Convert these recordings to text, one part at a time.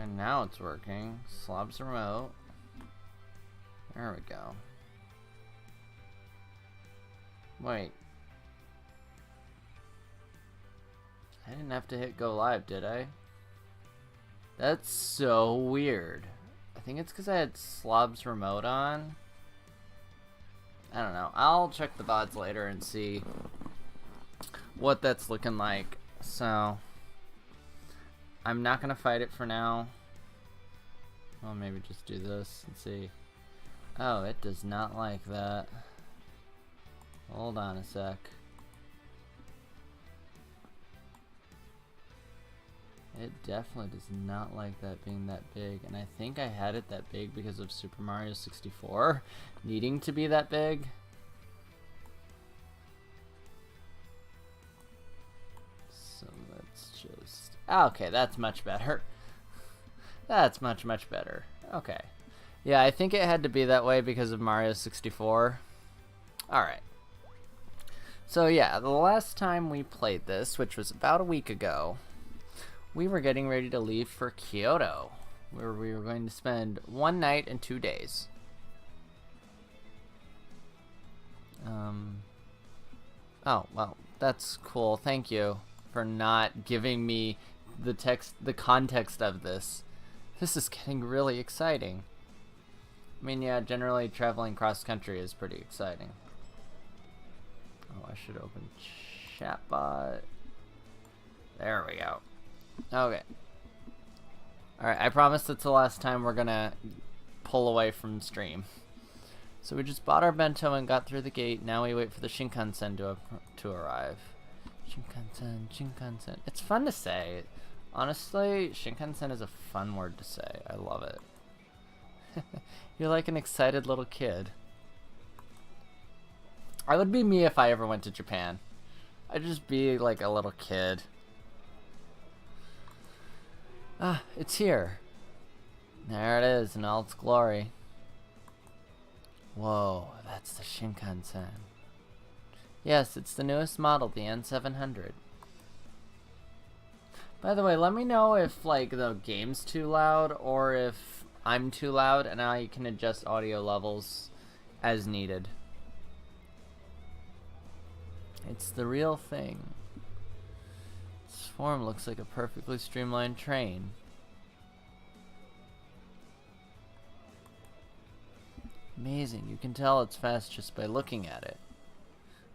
And now it's working. Slob's remote. There we go. Wait. I didn't have to hit go live, did I? That's so weird. I think it's because I had Slob's remote on. I don't know. I'll check the VODs later and see what that's looking like. So, I'm not going to fight it for now. Well, maybe just do this and see. Oh, it does not like that. Hold on a sec. It definitely does not like that being that big, and I think I had it that big because of Super Mario 64 needing to be that big. So let's just... Okay, that's much better. That's much better. Okay. Yeah, I think it had to be that way because of Mario 64. Alright. So yeah, the last time we played this, which was about a week ago, we were getting ready to leave for Kyoto, where we were going to spend 1 night and 2 days. Oh, well, that's cool. Thank you for not giving me the context of this. This is getting really exciting. I mean, yeah, generally traveling cross-country is pretty exciting. Oh, I should open chatbot. There we go. Okay. Alright, I promise it's the last time we're gonna pull away from stream. So we just bought our bento and got through the gate. Now we wait for the Shinkansen to arrive. Shinkansen. It's fun to say. Honestly, Shinkansen is a fun word to say. I love it. You're like an excited little kid. I would be me if I ever went to Japan. I'd just be like a little kid. Ah, it's here. There it is in all its glory. Whoa, that's the Shinkansen. Yes, it's the newest model, the N700. By the way, let me know if like the game's too loud or if I'm too loud, and I can adjust audio levels as needed. It's the real thing. Its form looks like a perfectly streamlined train. Amazing, you can tell it's fast just by looking at it.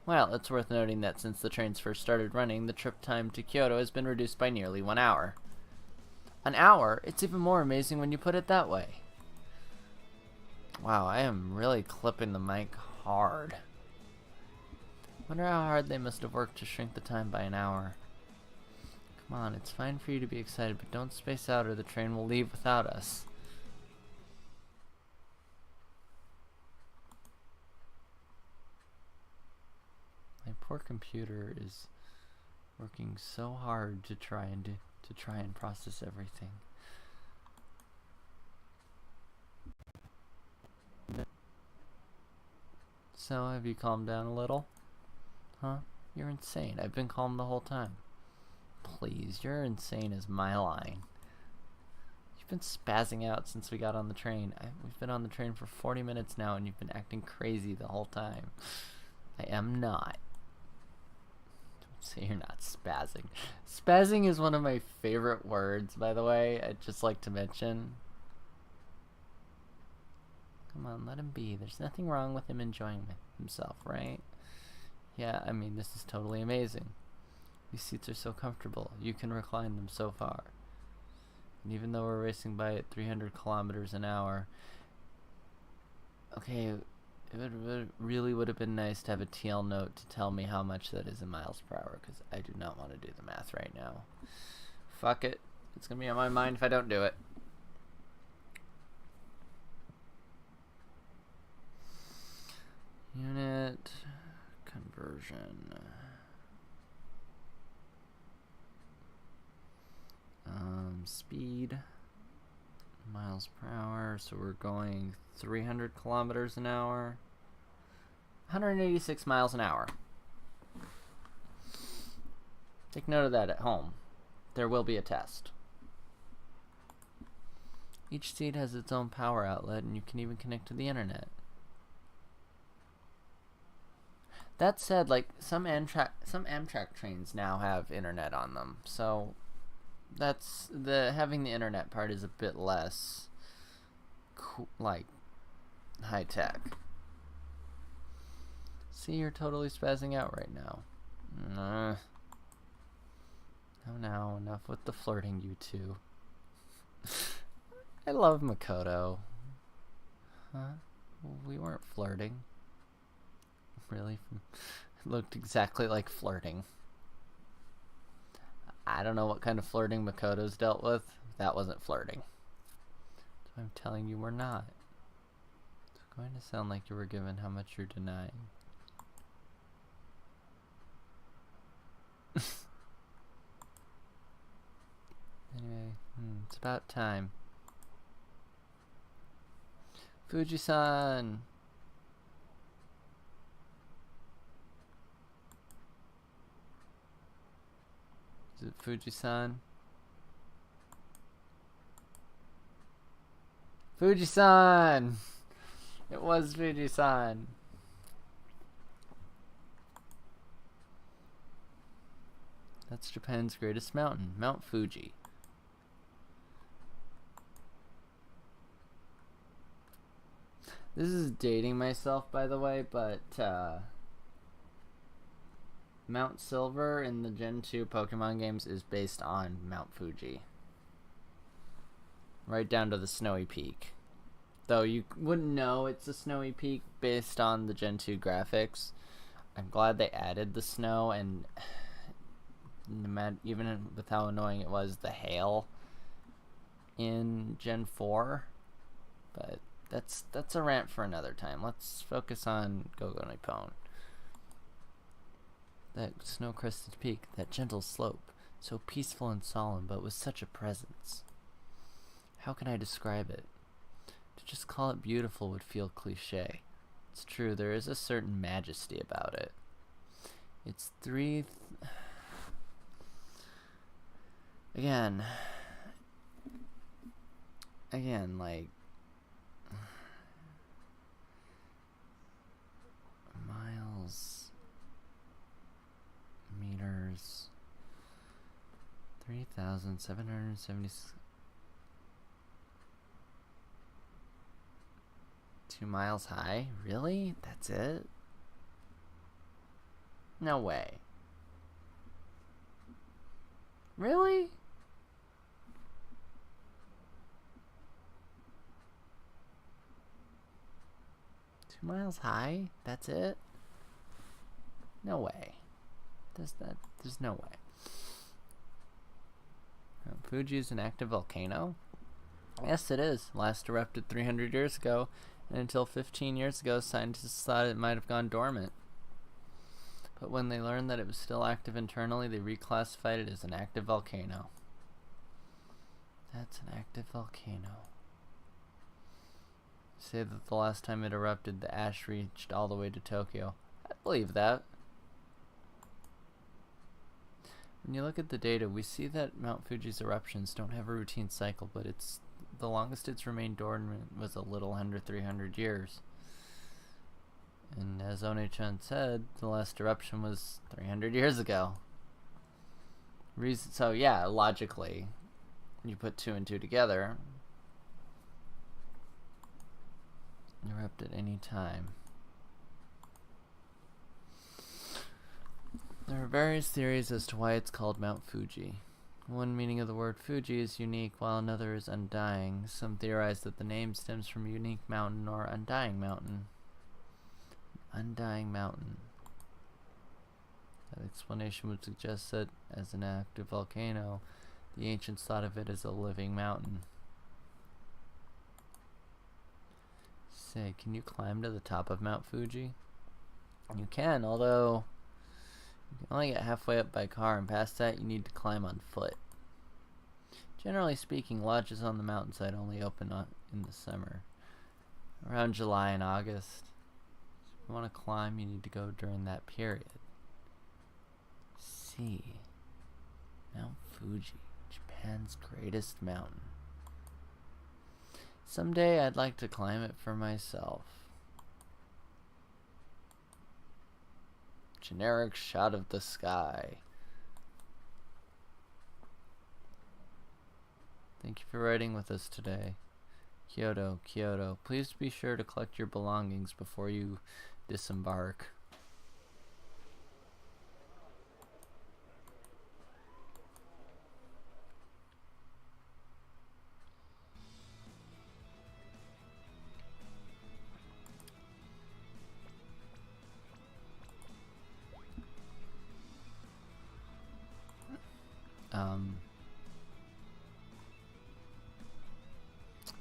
Well, it's worth noting that since the trains first started running, the trip time to Kyoto has been reduced by nearly 1 hour. An hour? It's even more amazing when you put it that way. Wow, I am really clipping the mic hard. Wonder how hard they must have worked to shrink the time by 1 hour. Come on, it's fine for you to be excited, but don't space out or the train will leave without us. My poor computer is working so hard to try and process everything. So, have you calmed down a little? Huh? You're insane. I've been calm the whole time. Please, you're insane is my line. You've been spazzing out since we got on the train. We've been on the train for 40 minutes now and you've been acting crazy the whole time. I am not. Don't say you're not spazzing. Spazzing is one of my favorite words, by the way. I'd just like to mention. Come on, let him be. There's nothing wrong with him enjoying himself, right? Yeah, I mean, this is totally amazing. These seats are so comfortable. You can recline them so far. And even though we're racing by at 300 kilometers an hour, okay, it really would have been nice to have a TL note to tell me how much that is in miles per hour, because I do not want to do the math right now. Fuck it. It's going to be on my mind if I don't do it. Unit conversion. Speed. Miles per hour. So we're going 300 kilometers an hour. 186 miles an hour. Take note of that at home. There will be a test. Each seat has its own power outlet, and you can even connect to the internet. That said, like some Amtrak trains now have internet on them, so that's having the internet part is a bit less like high tech. See, you're totally spazzing out right now. Oh, now enough with the flirting, you two. I love Makoto. Huh? We weren't flirting. Really? It looked exactly like flirting. I don't know what kind of flirting Makoto's dealt with. That wasn't flirting. So I'm telling you we're not. It's going to sound like you were given how much you're denying. Anyway, it's about time. Fuji-san! Is it Fuji-san? Fuji-san! It was Fuji-san. That's Japan's greatest mountain, Mount Fuji. This is dating myself, by the way, but Mount Silver in the Gen 2 Pokemon games is based on Mount Fuji. Right down to the snowy peak. Though you wouldn't know it's a snowy peak based on the Gen 2 graphics. I'm glad they added the snow, and even with how annoying it was, the hail in Gen 4. But that's a rant for another time. Let's focus on Go-Go Nippon. That snow-crested peak, that gentle slope, so peaceful and solemn, but with such a presence. How can I describe it? To just call it beautiful would feel cliché. It's true, there is a certain majesty about it. It's Again, like miles, meters, 3,772 miles high? Really? That's it? No way. Really? Miles high? That's it? No way. There's no way. Fuji is an active volcano? Yes, it is. Last erupted 300 years ago, and until 15 years ago, scientists thought it might have gone dormant. But when they learned that it was still active internally, they reclassified it as an active volcano. That's an active volcano. Say that the last time it erupted, the ash reached all the way to Tokyo. I believe that. When you look at the data, we see that Mount Fuji's eruptions don't have a routine cycle, but the longest it's remained dormant was a little under 300 years. And as One-chan said, the last eruption was 300 years ago. So yeah, logically, you put 2 and 2 together. Erupt at any time. There are various theories as to why it's called Mount Fuji. One meaning of the word Fuji is unique, while another is undying. Some theorize that the name stems from unique mountain or undying mountain. Undying mountain. That explanation would suggest that, as an active volcano, the ancients thought of it as a living mountain. Say, can you climb to the top of Mount Fuji? You can, although you can only get halfway up by car, and past that you need to climb on foot. Generally speaking, lodges on the mountainside only open in the summer, around July and August. So if you want to climb, you need to go during that period. See, Mount Fuji, Japan's greatest mountain. Someday I'd like to climb it for myself. Generic shot of the sky. Thank you for riding with us today. Kyoto, Kyoto. Please be sure to collect your belongings before you disembark.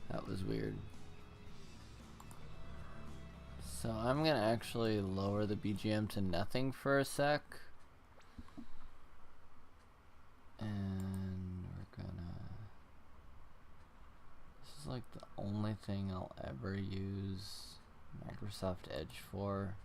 That was weird. So I'm gonna actually lower the BGM to nothing for a sec. And we're gonna... This is like the only thing I'll ever use Microsoft Edge for.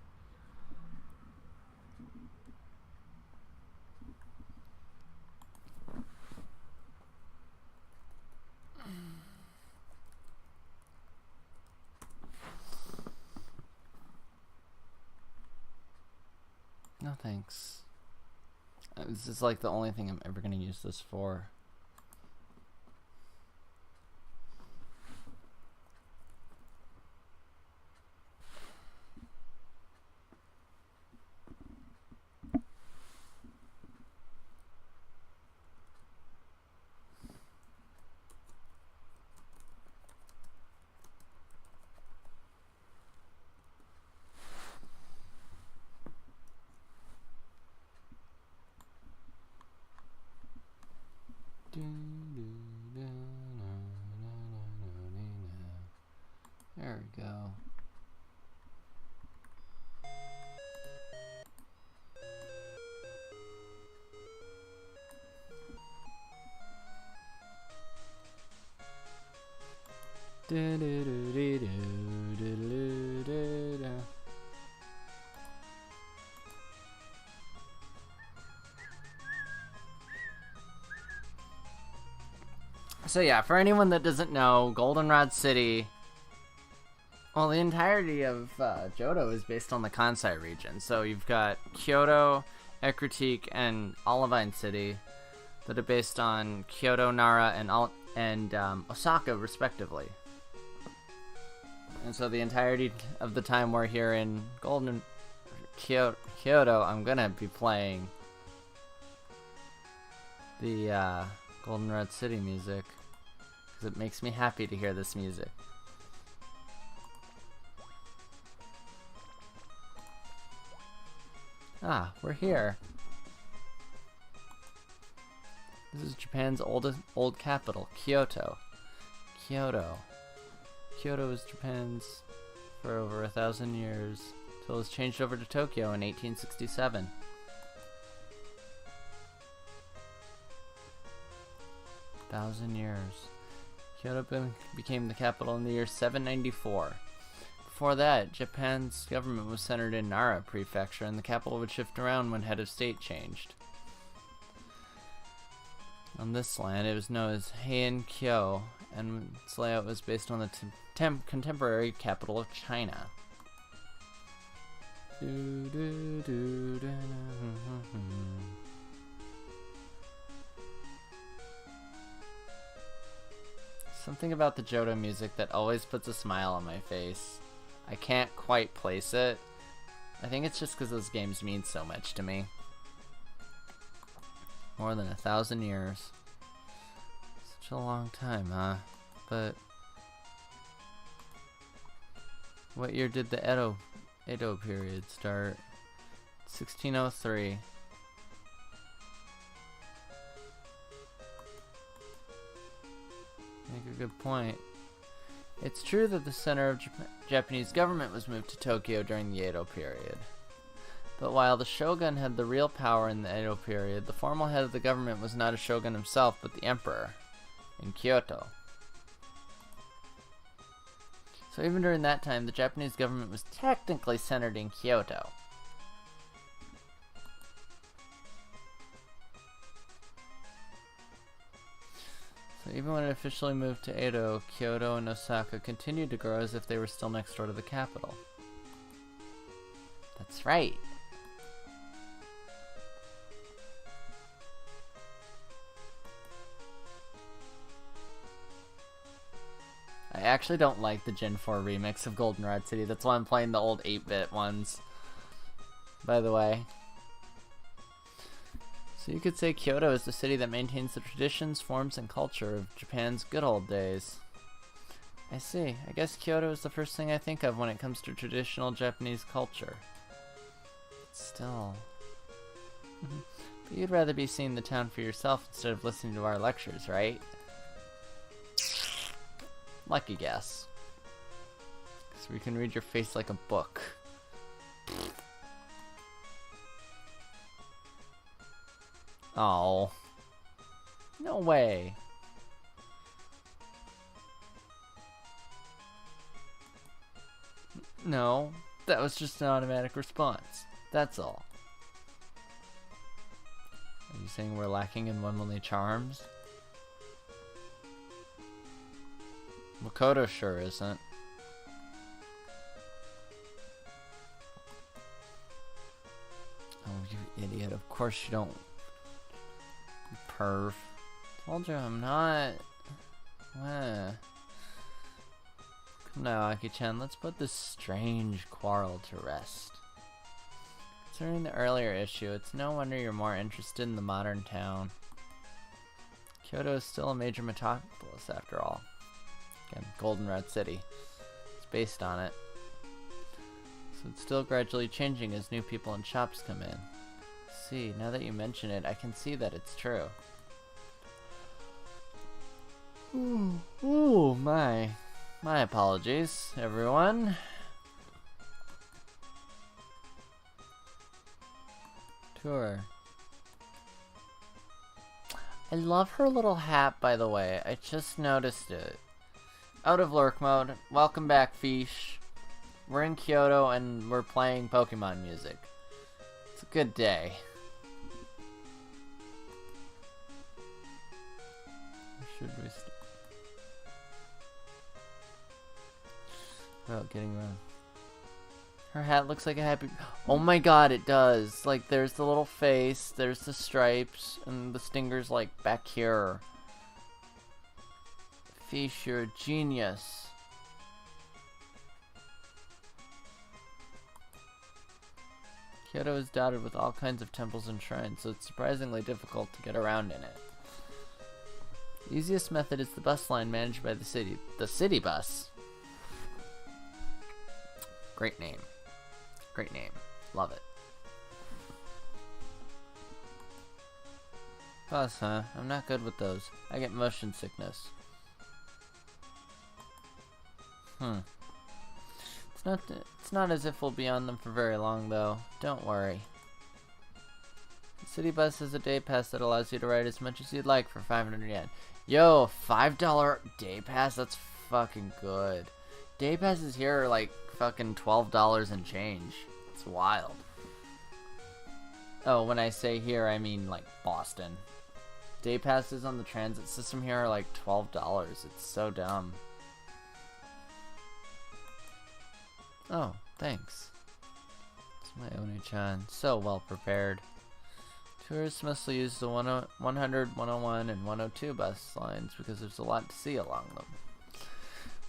No thanks. This is like the only thing I'm ever gonna use this for. There we go. So yeah, for anyone that doesn't know, Goldenrod City, well, the entirety of Johto is based on the Kansai region. So you've got Kyoto, Ecruteak, and Olivine City that are based on Kyoto, Nara, and Osaka, respectively. And so the entirety of the time we're here in Kyoto, I'm gonna be playing the Goldenrod City music, because it makes me happy to hear this music. Ah, we're here. This is Japan's old capital, Kyoto. Kyoto was Japan's for over 1,000 years, till it was changed over to Tokyo in 1867. Years. Kyoto became the capital in the year 794. Before that, Japan's government was centered in Nara Prefecture, and the capital would shift around when head of state changed. On this land, it was known as Heian-kyo, and its layout was based on the contemporary capital of China. Something about the Johto music that always puts a smile on my face. I can't quite place it. I think it's just because those games mean so much to me. More than 1,000 years. Such a long time, huh? But what year did the Edo period start? 1603. Make a good point. It's true that the center of Japanese government was moved to Tokyo during the Edo period. But while the shogun had the real power in the Edo period, the formal head of the government was not a shogun himself, but the emperor, in Kyoto. So even during that time, the Japanese government was technically centered in Kyoto. So even when it officially moved to Edo, Kyoto and Osaka continued to grow as if they were still next door to the capital. That's right. I actually don't like the Gen 4 remix of Goldenrod City. That's why I'm playing the old 8-bit ones. By the way. So you could say Kyoto is the city that maintains the traditions, forms, and culture of Japan's good old days. I see. I guess Kyoto is the first thing I think of when it comes to traditional Japanese culture. Still. But you'd rather be seeing the town for yourself instead of listening to our lectures, right? Lucky guess. Because we can read your face like a book. Oh. No way. No, that was just an automatic response. That's all. Are you saying we're lacking in womanly charms? Makoto sure isn't. Oh, you idiot. Of course you don't. You perv. Told you I'm not. Come now, Aki-chan, let's put this strange quarrel to rest. Concerning the earlier issue, it's no wonder you're more interested in the modern town. Kyoto is still a major metropolis after all. Again, Goldenrod City. It's based on it. So it's still gradually changing as new people and shops come in. See, now that you mention it, I can see that it's true. Ooh, my apologies, everyone. Tour. I love her little hat, by the way. I just noticed it. Out of lurk mode. Welcome back, Fish. We're in Kyoto and we're playing Pokemon music. It's a good day. Should we getting around. Her hat looks like a happy... Oh my god, it does. Like, there's the little face, there's the stripes, and the stinger's, like, back here. Fish, you're a genius. Kyoto is dotted with all kinds of temples and shrines, so it's surprisingly difficult to get around in it. The easiest method is the bus line managed by the city. The city bus. Great name. Great name. Love it. Bus, huh? I'm not good with those. I get motion sickness. It's not as if we'll be on them for very long, though. Don't worry. The city bus has a day pass that allows you to ride as much as you'd like for 500 yen. Yo, $5 day pass? That's fucking good. Day passes here are like fucking $12 and change. It's wild. Oh, when I say here, I mean like Boston. Day passes on the transit system here are like $12. It's so dumb. Oh, thanks. It's my Oni-chan. So well prepared. Tourists mostly use the 100, 101, and 102 bus lines because there's a lot to see along them.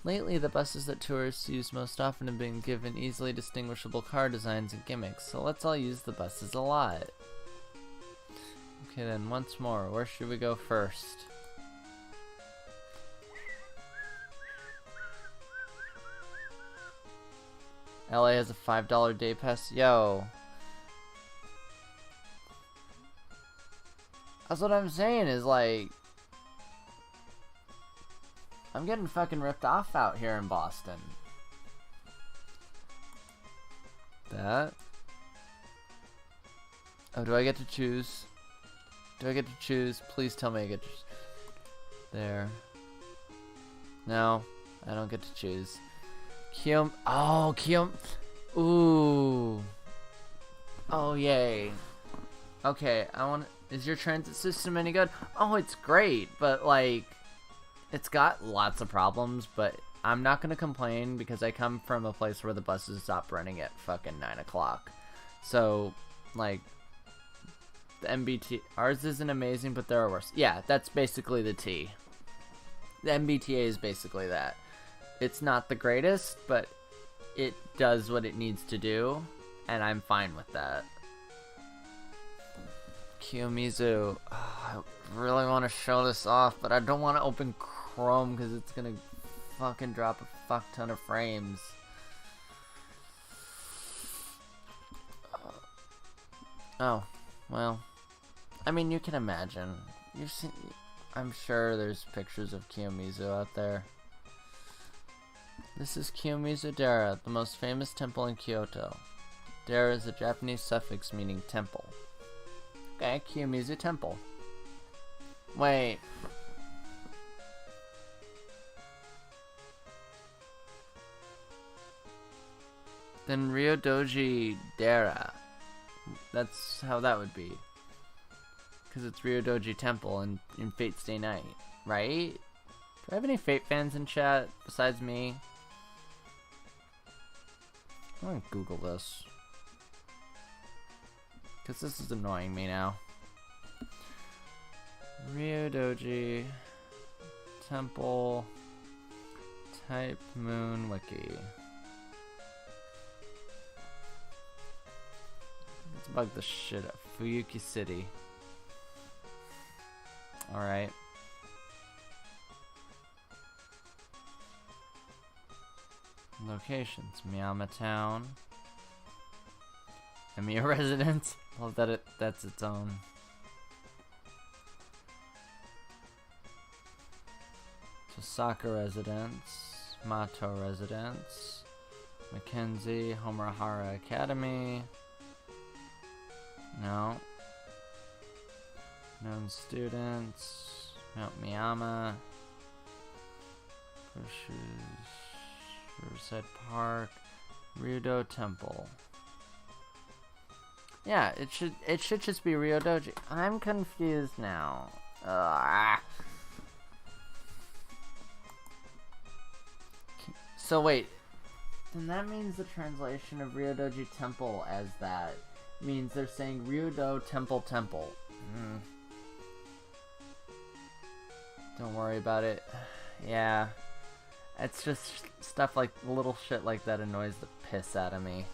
Lately, the buses that tourists use most often have been given easily distinguishable car designs and gimmicks, so let's all use the buses a lot. Okay then, once more, where should we go first? LA has a $5 day pass? Yo. That's what I'm saying is like... I'm getting fucking ripped off out here in Boston. That. Oh, do I get to choose? Do I get to choose? Please tell me I get to choose. There. No, I don't get to choose. Kyom. Oh, Kyom. Ooh. Oh, yay. Okay, I want. Is your transit system any good? Oh, it's great, but like, It's got lots of problems, but I'm not gonna complain because I come from a place where the buses stop running at fucking 9 o'clock. So, like, the MBT, ours isn't amazing, but there are worse. Yeah, that's basically the T. The MBTA is basically that. It's not the greatest, but it does what it needs to do, and I'm fine with that. Kiyomizu. Oh, I really want to show this off, but I don't want to open Chrome because it's gonna fucking drop a fuck ton of frames. Oh, well. I mean, you can imagine. You've seen. I'm sure there's pictures of Kiyomizu out there. This is Kiyomizu-dera, the most famous temple in Kyoto. Dera is a Japanese suffix meaning temple. Okay, Kiyomizu Temple. Wait. Then Ryodoji Dera. That's how that would be. Because it's Ryodoji Temple in Fate Stay Night, right? Do I have any Fate fans in chat besides me? I'm gonna Google this. Because this is annoying me now. Ryodoji Temple Type Moon Wiki. Let's bug the shit up. Fuyuki City. Alright. Locations. Miyama Town. Emiya Residence. Love that that's its own. Tosaka Residence. Mato Residence. Mackenzie. Homurahara Academy. No. Known students. Mount Miyama. Riverside Park. Ryudo Temple. Yeah, it should just be Ryodoji. I'm confused now. Ugh. So wait, then that means the translation of Ryodoji Temple as that means they're saying Ryudo Temple Temple. Don't worry about it. Yeah, it's just stuff like little shit like that annoys the piss out of me.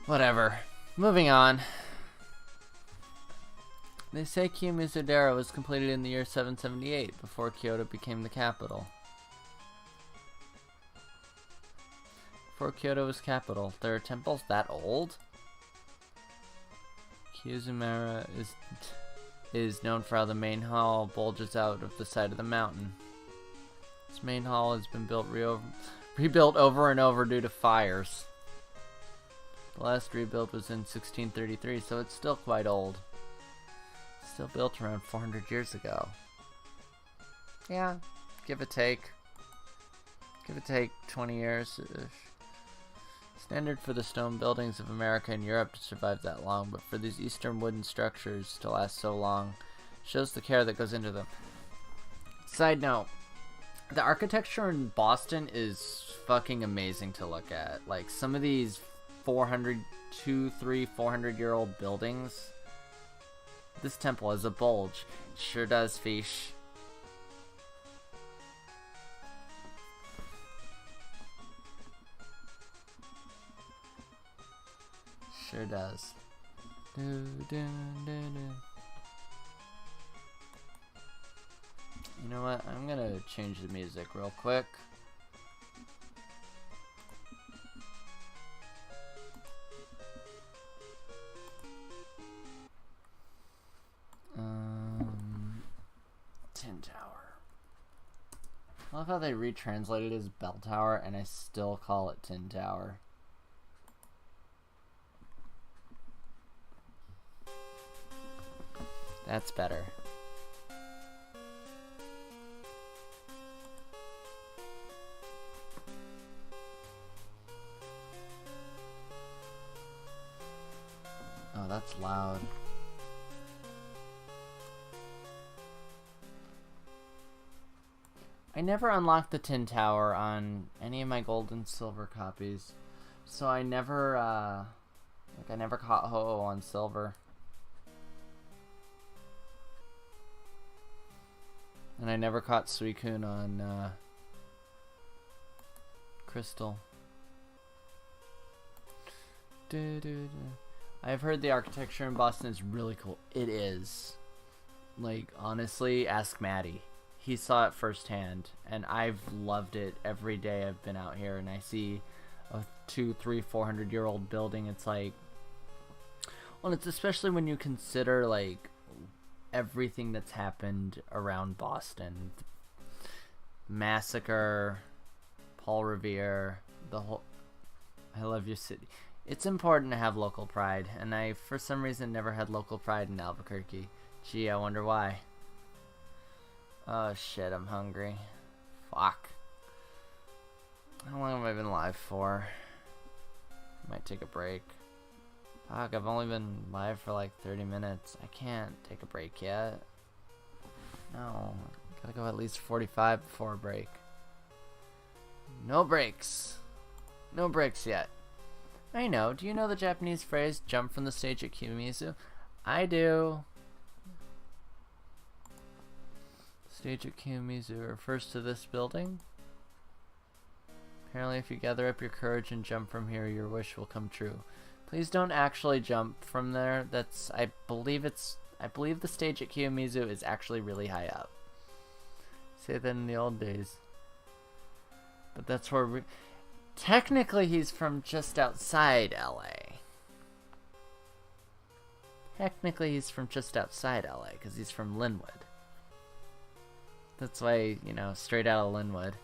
Whatever. Moving on. They say Kiyomizu-dera was completed in the year 778, before Kyoto became the capital. Before Kyoto was capital, there are temples that old? Kiyuzumara is known for how the main hall bulges out of the side of the mountain. This main hall has been rebuilt over and over due to fires. The last rebuild was in 1633, so it's still quite old. Still built around 400 years ago. Yeah, give or take. Give or take 20 years. Standard for the stone buildings of America and Europe to survive that long, but for these eastern wooden structures to last so long, shows the care that goes into them. Side note, the architecture in Boston is fucking amazing to look at. Like, some of these 400-year-old buildings. This temple has a bulge. It sure does, fish. Sure does. You know what? I'm gonna change the music real quick. Tin Tower. I love how they retranslated it as Bell Tower and I still call it Tin Tower. That's better. Oh, that's loud. I never unlocked the Tin Tower on any of my gold and silver copies. So I never, I never caught Ho-Oh on silver. And I never caught Suicune on, crystal. I've heard the architecture in Boston is really cool. It is. Like, honestly, ask Maddie. He saw it firsthand, and I've loved it every day I've been out here, and I see a 200, 300, 400-year-old building. It's like, well, it's especially when you consider, like, everything that's happened around Boston. Massacre, Paul Revere, the whole, I love your city. It's important to have local pride, and I, for some reason, never had local pride in Albuquerque. Gee, I wonder why. Oh shit, I'm hungry. Fuck. How long have I been live for? Might take a break. Fuck, I've only been live for like 30 minutes. I can't take a break yet. No, gotta go at least 45 before a break. No breaks. No breaks yet. I know. Do you know the Japanese phrase, jump from the stage at Kiyomizu? I do. Stage at Kiyomizu refers to this building. Apparently, if you gather up your courage and jump from here, your wish will come true. Please don't actually jump from there. That's, I believe the stage at Kiyomizu is actually really high up. Say that in the old days. But that's where technically he's from just outside LA. Technically he's from just outside LA because he's from Linwood. That's why, you know, straight out of Linwood.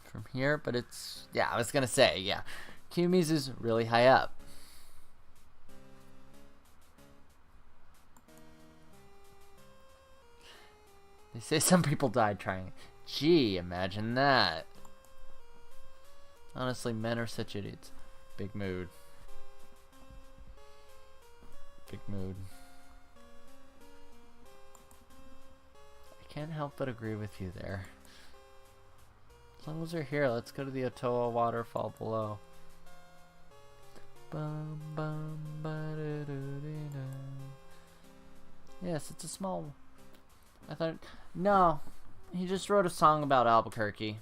From here, but it's, yeah, I was gonna say, yeah. Kiyomizu's really high up. They say some people died trying. Gee, imagine that. Honestly, men are such idiots. Big mood. Big mood. I can't help but agree with you there. As long as we're here, let's go to the Otoa waterfall below. Bum, bum, ba-da-da-da-da. Yes, it's a small... I thought... No, he just wrote a song about Albuquerque.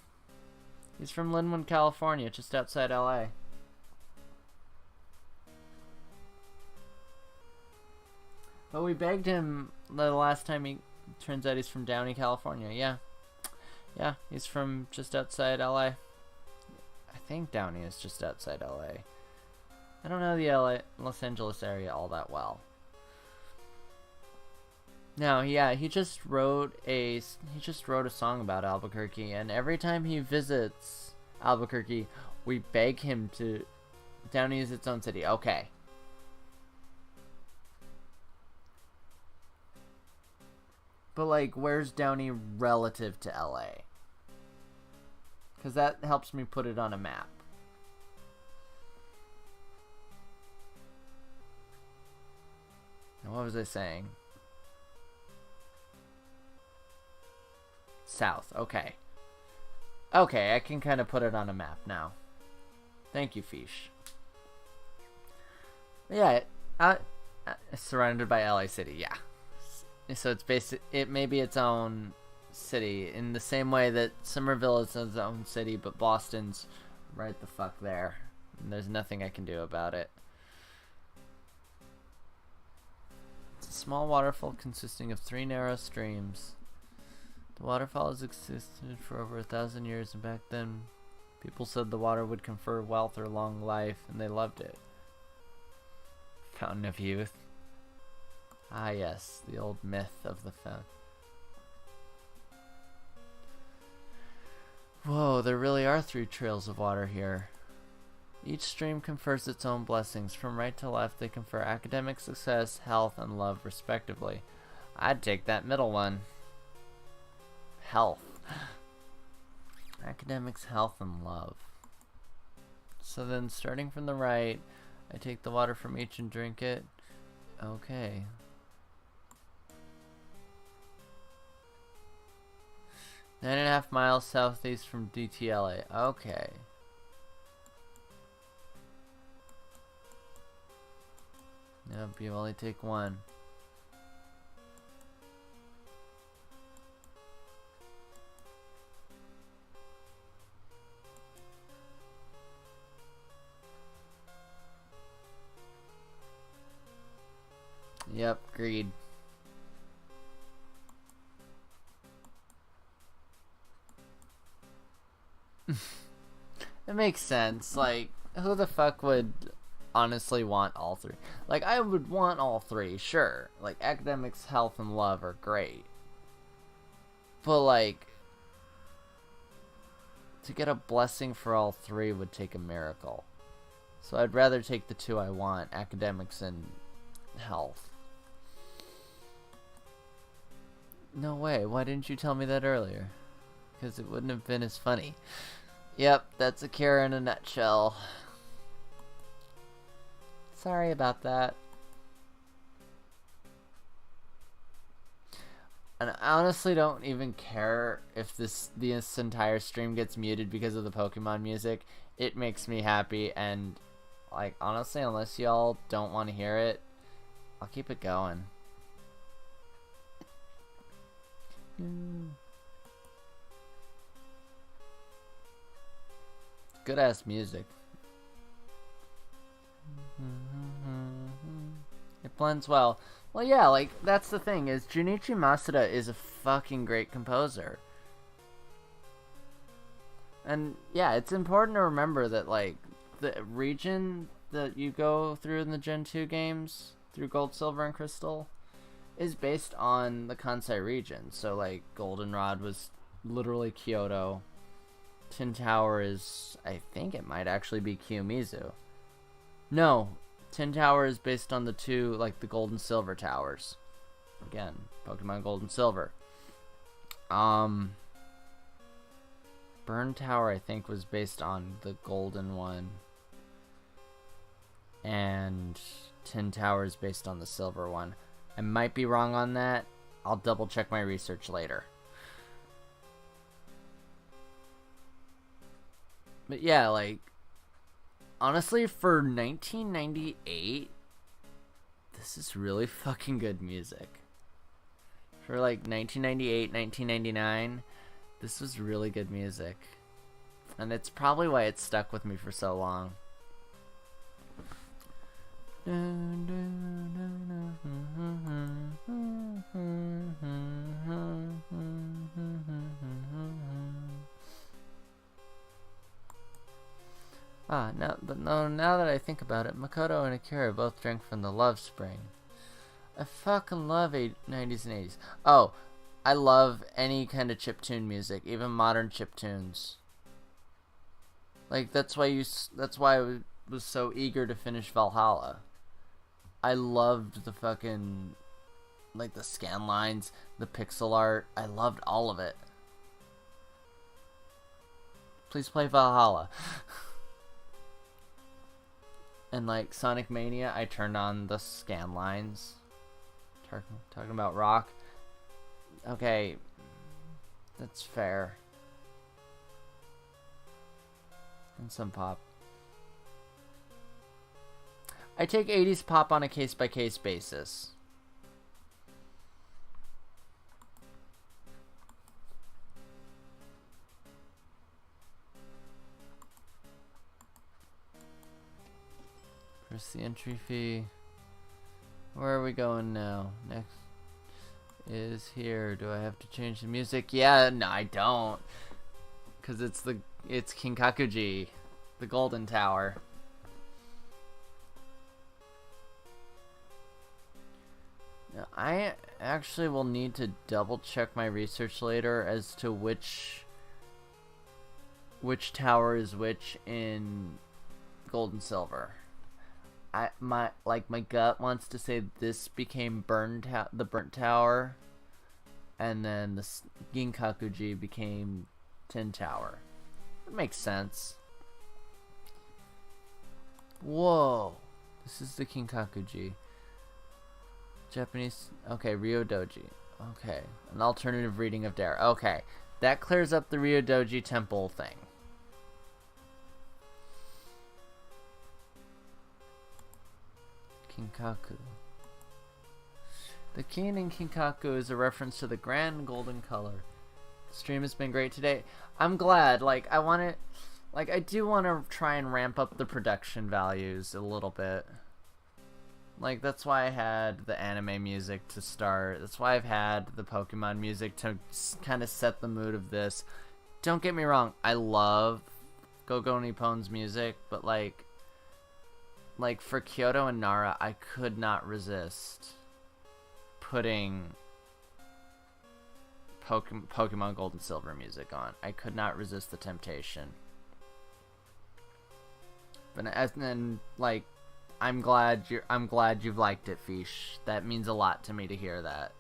He's from Linwood, California, just outside LA. But we begged him the last time he... Turns out he's from Downey, California. Yeah. Yeah, he's from just outside LA. I think Downey is just outside LA. I don't know the Los Angeles area all that well. No, yeah, he just wrote a song about Albuquerque, and every time he visits Albuquerque, we beg him to... Downey is its own city. Okay. But, like, where's Downey relative to LA? Because that helps me put it on a map. Now, what was I saying? South. Okay. Okay, I can kind of put it on a map now. Thank you, Fish. Yeah, surrounded by LA City, yeah. So it's it may be its own city in the same way that Somerville is its own city, but Boston's right the fuck there. And there's nothing I can do about it. It's a small waterfall consisting of 3 narrow streams. The waterfall has existed for over 1,000 years, and back then people said the water would confer wealth or long life, and they loved it. Fountain of Youth. Ah yes, the old myth of the fountain. Whoa, there really are 3 trails of water here. Each stream confers its own blessings. From right to left, they confer academic success, health, and love, respectively. I'd take that middle one. Health. Academics, health, and love. So then, starting from the right, I take the water from each and drink it. Okay. 9.5 miles southeast from DTLA. Okay. Yep, you only take one. Yep, agreed. It makes sense. Like, who the fuck would honestly want all three? Like, I would want all three, sure. Like, academics, health, and love are great. But, like, to get a blessing for all three would take a miracle. So I'd rather take the two I want, academics and health. No way, why didn't you tell me that earlier? Because it wouldn't have been as funny. Yep, that's a cure in a nutshell. Sorry about that. And I honestly don't even care if this entire stream gets muted because of the Pokemon music. It makes me happy, and like honestly, unless y'all don't want to hear it, I'll keep it going. Good ass music. It blends well. Well, yeah, like that's the thing is Junichi Masuda is a fucking great composer. And yeah, it's important to remember that like the region that you go through in the Gen 2 games, through Gold, Silver, and Crystal, is based on the Kansai region. So like Goldenrod was literally Kyoto. Tin Tower is, I think it might actually be Kiyomizu. No, Tin Tower is based on the two, like the Gold and Silver towers. Again, Pokemon Gold and Silver. Burn Tower, I think, was based on the golden one. And Tin Tower is based on the silver one. I might be wrong on that. I'll double check my research later. But yeah, like, honestly, for 1998, this is really fucking good music. For like 1998, 1999, this was really good music. And it's probably why it stuck with me for so long. Now that I think about it, Makoto and Akira both drank from the Love Spring. I fucking love 90s and 80s. Oh, I love any kind of chiptune music, even modern chiptunes. Like that's why I was so eager to finish Valhalla. I loved the fucking like the scan lines, the pixel art. I loved all of it. Please play Valhalla. And like Sonic Mania, I turned on the scan lines. Talking about rock. Okay, that's fair. And some pop. I take 80s pop on a case-by-case basis. Press the entry fee. Where are we going now? Next is here. Do I have to change the music? Yeah, no, I don't. Cause it's Kinkakuji, the Golden Tower. Now, I actually will need to double check my research later as to which tower is which in Gold and Silver. My gut wants to say this became the Burnt Tower, and then the Ginkakuji became Tin Tower. It makes sense. Whoa, this is the Ginkakuji. Japanese. Okay, Ryodoji. Okay, an alternative reading of Dare. Okay, That clears up the Ryodoji temple thing. Kinkaku. The kin in Kinkaku is a reference to the grand golden color. The stream has been great today. I'm glad. Like, I do want to try and ramp up the production values a little bit. Like, that's why I had the anime music to start. That's why I've had the Pokemon music to kind of set the mood of this. Don't get me wrong, I love Go-Go Nippon's music, but like for Kyoto and Nara, I could not resist putting Pokemon Gold and Silver music on. I could not resist the temptation. But then, like, I'm glad you've liked it, Fish. That means a lot to me to hear that.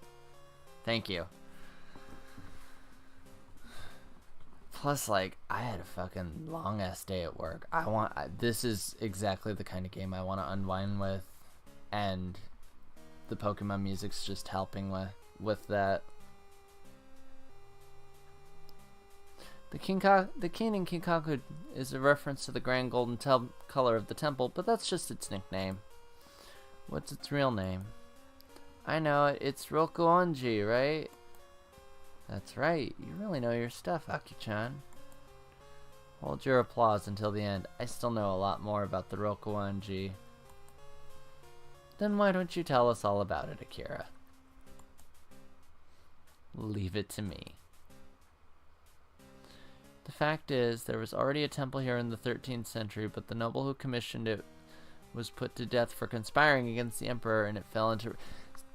Thank you. Plus, like, I had a fucking long ass day at work. This is exactly the kind of game I want to unwind with, and the Pokemon music's just helping with that. The kin in Kinkaku is a reference to the grand golden color of the temple, but that's just its nickname. What's its real name? I know it. It's Rokuonji, right? That's right. You really know your stuff, Aki-chan. Hold your applause until the end. I still know a lot more about the Rokuonji. Then why don't you tell us all about it, Akira? Leave it to me. The fact is, there was already a temple here in the 13th century, but the noble who commissioned it was put to death for conspiring against the emperor, and it fell into...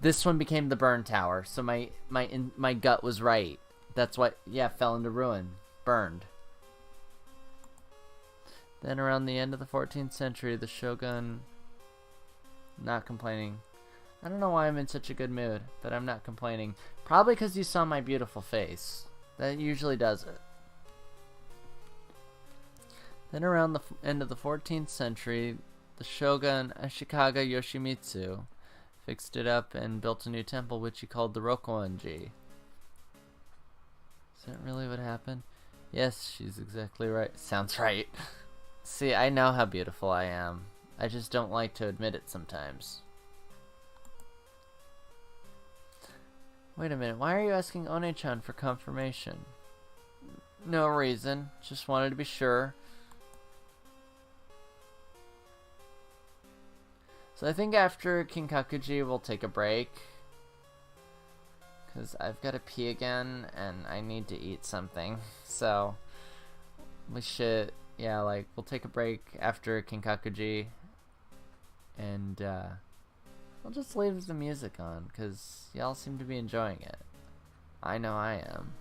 This one became the burn tower, so my gut was right. That's what... Yeah, fell into ruin. Burned. Then around the end of the 14th century, the shogun... Not complaining. I don't know why I'm in such a good mood, but I'm not complaining. Probably because you saw my beautiful face. That usually does it. Then around the end of the 14th century, the shogun Ashikaga Yoshimitsu fixed it up and built a new temple which he called the Rokuonji. Is that really what happened? Yes, she's exactly right. Sounds right. See, I know how beautiful I am. I just don't like to admit it sometimes. Wait a minute, why are you asking One-chan for confirmation? No reason, just wanted to be sure. So I think after Kinkakuji we'll take a break, because I've got to pee again and I need to eat something. So we should, yeah, like we'll take a break after Kinkakuji, and I'll just leave the music on because y'all seem to be enjoying it. I know I am.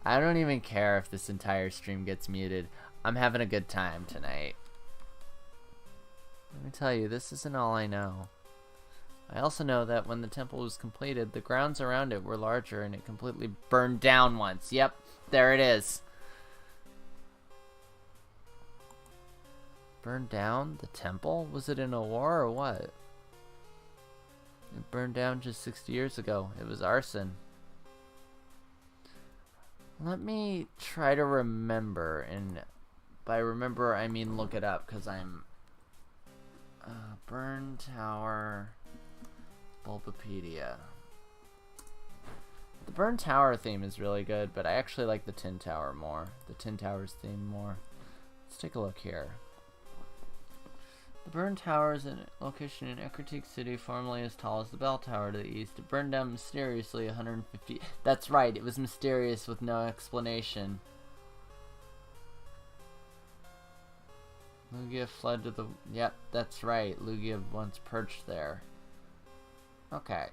I don't even care if this entire stream gets muted. I'm having a good time tonight. Let me tell you, this isn't all I know. I also know that when the temple was completed, the grounds around it were larger and it completely burned down once. Yep, there it is. Burned down the temple? Was it in a war or what? It burned down just 60 years ago. It was arson. Let me try to remember, and by remember I mean look it up, because I'm... Burn Tower... Bulbapedia. The Burn Tower theme is really good, but I actually like the Tin Tower more. The Tin Tower's theme more. Let's take a look here. The Burn Tower is a location in Ekritik City, formerly as tall as the Bell Tower to the east. It burned down mysteriously 150... That's right, it was mysterious with no explanation. Lugia fled to the... Yep, that's right. Lugia once perched there. Okay.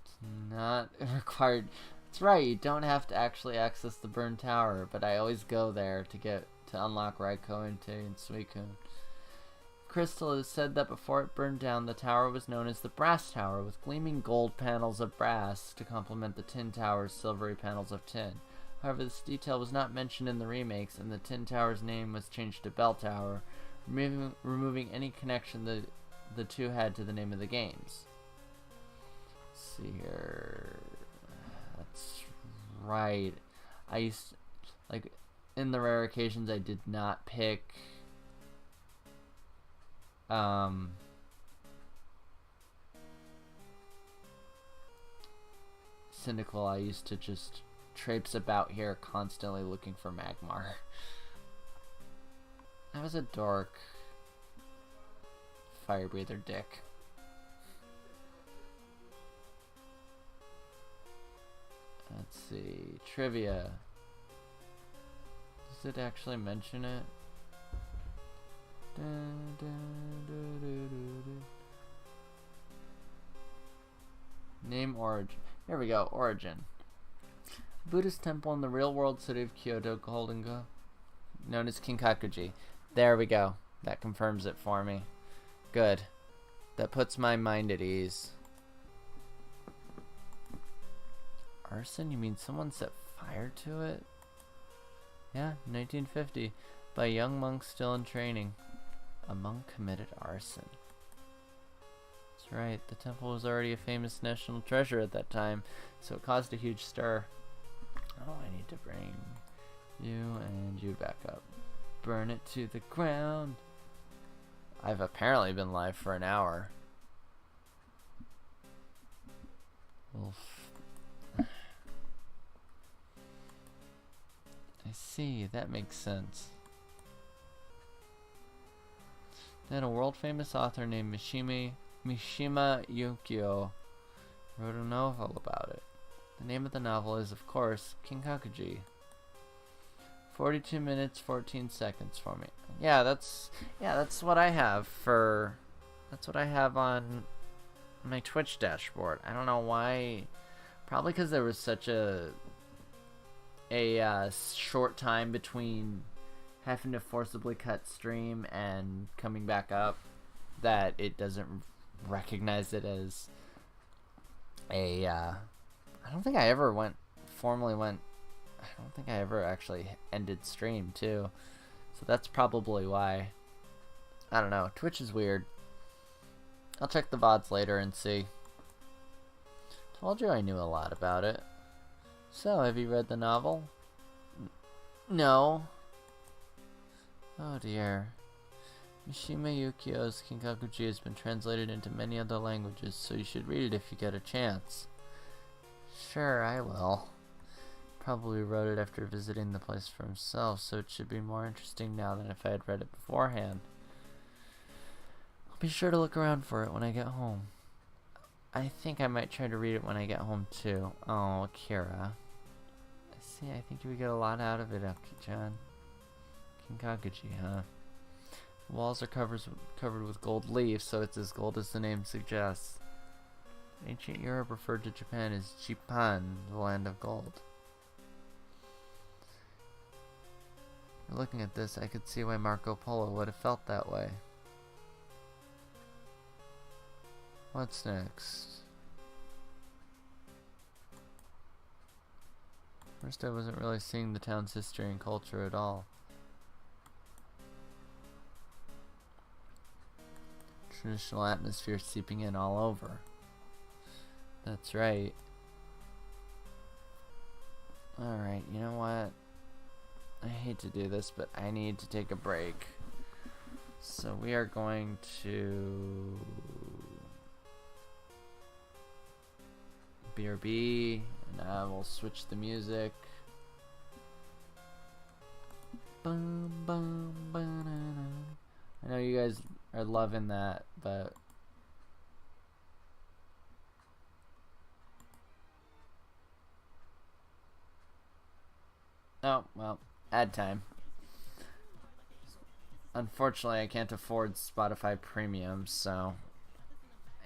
It's not required... That's right, you don't have to actually access the Burn Tower, but I always go there to unlock Raikou, Entei, and Suicune. Crystal has said that before it burned down, the tower was known as the Brass Tower, with gleaming gold panels of brass to complement the Tin Tower's silvery panels of tin. However, this detail was not mentioned in the remakes, and the Tin Tower's name was changed to Bell Tower, removing any connection the two had to the name of the games. Let's see here. That's right. I used to, like, in the rare occasions I did not pick Cynical, I used to just traipse about here constantly looking for Magmar. I was a dork. Fire breather dick. Let's see. Trivia. Does it actually mention it? Name origin. Here we go. Origin. Buddhist temple in the real-world city of Kyoto, known as Kinkakuji. There we go. That confirms it for me. Good. That puts my mind at ease. Arson? You mean someone set fire to it? Yeah, 1950. By a young monk still in training. A monk committed arson. That's right. The temple was already a famous national treasure at that time, so it caused a huge stir. Oh, I need to bring you and you back up. Burn it to the ground. I've apparently been live for an hour. I see, that makes sense. Then a world-famous author named Mishima Yukio wrote a novel about it. The name of the novel is, of course, Kinkakuji. 42 minutes, 14 seconds for me. Yeah, that's what I have for... That's what I have on my Twitch dashboard. I don't know why... Probably because there was such a short time between having to forcibly cut stream and coming back up that it doesn't recognize it as a I don't think I ever I don't think I ever actually ended stream too, so that's probably why. I don't know, Twitch is weird. I'll check the VODs later and see. Told you I knew a lot about it. So, have you read the novel? No. Oh dear. Mishima Yukio's Kinkakuji has been translated into many other languages, so you should read it if you get a chance. Sure, I will. Probably wrote it after visiting the place for himself, so it should be more interesting now than if I had read it beforehand. I'll be sure to look around for it when I get home. I think I might try to read it when I get home too. Oh, Kira. See, I think you would get a lot out of it, Aki-chan. Kinkakuji, huh? The walls are covered with gold leaf, so it's as gold as the name suggests. Ancient Europe referred to Japan as Jipan, the land of gold. Looking at this, I could see why Marco Polo would have felt that way. What's next? First, I wasn't really seeing the town's history and culture at all. Traditional atmosphere seeping in all over. That's right. Alright, you know what? I hate to do this, but I need to take a break. So we are going to... BRB, and I will switch the music. Bum, bum, ba-na-na. I know you guys are loving that, but oh, well, ad time. Unfortunately, I can't afford Spotify Premium, so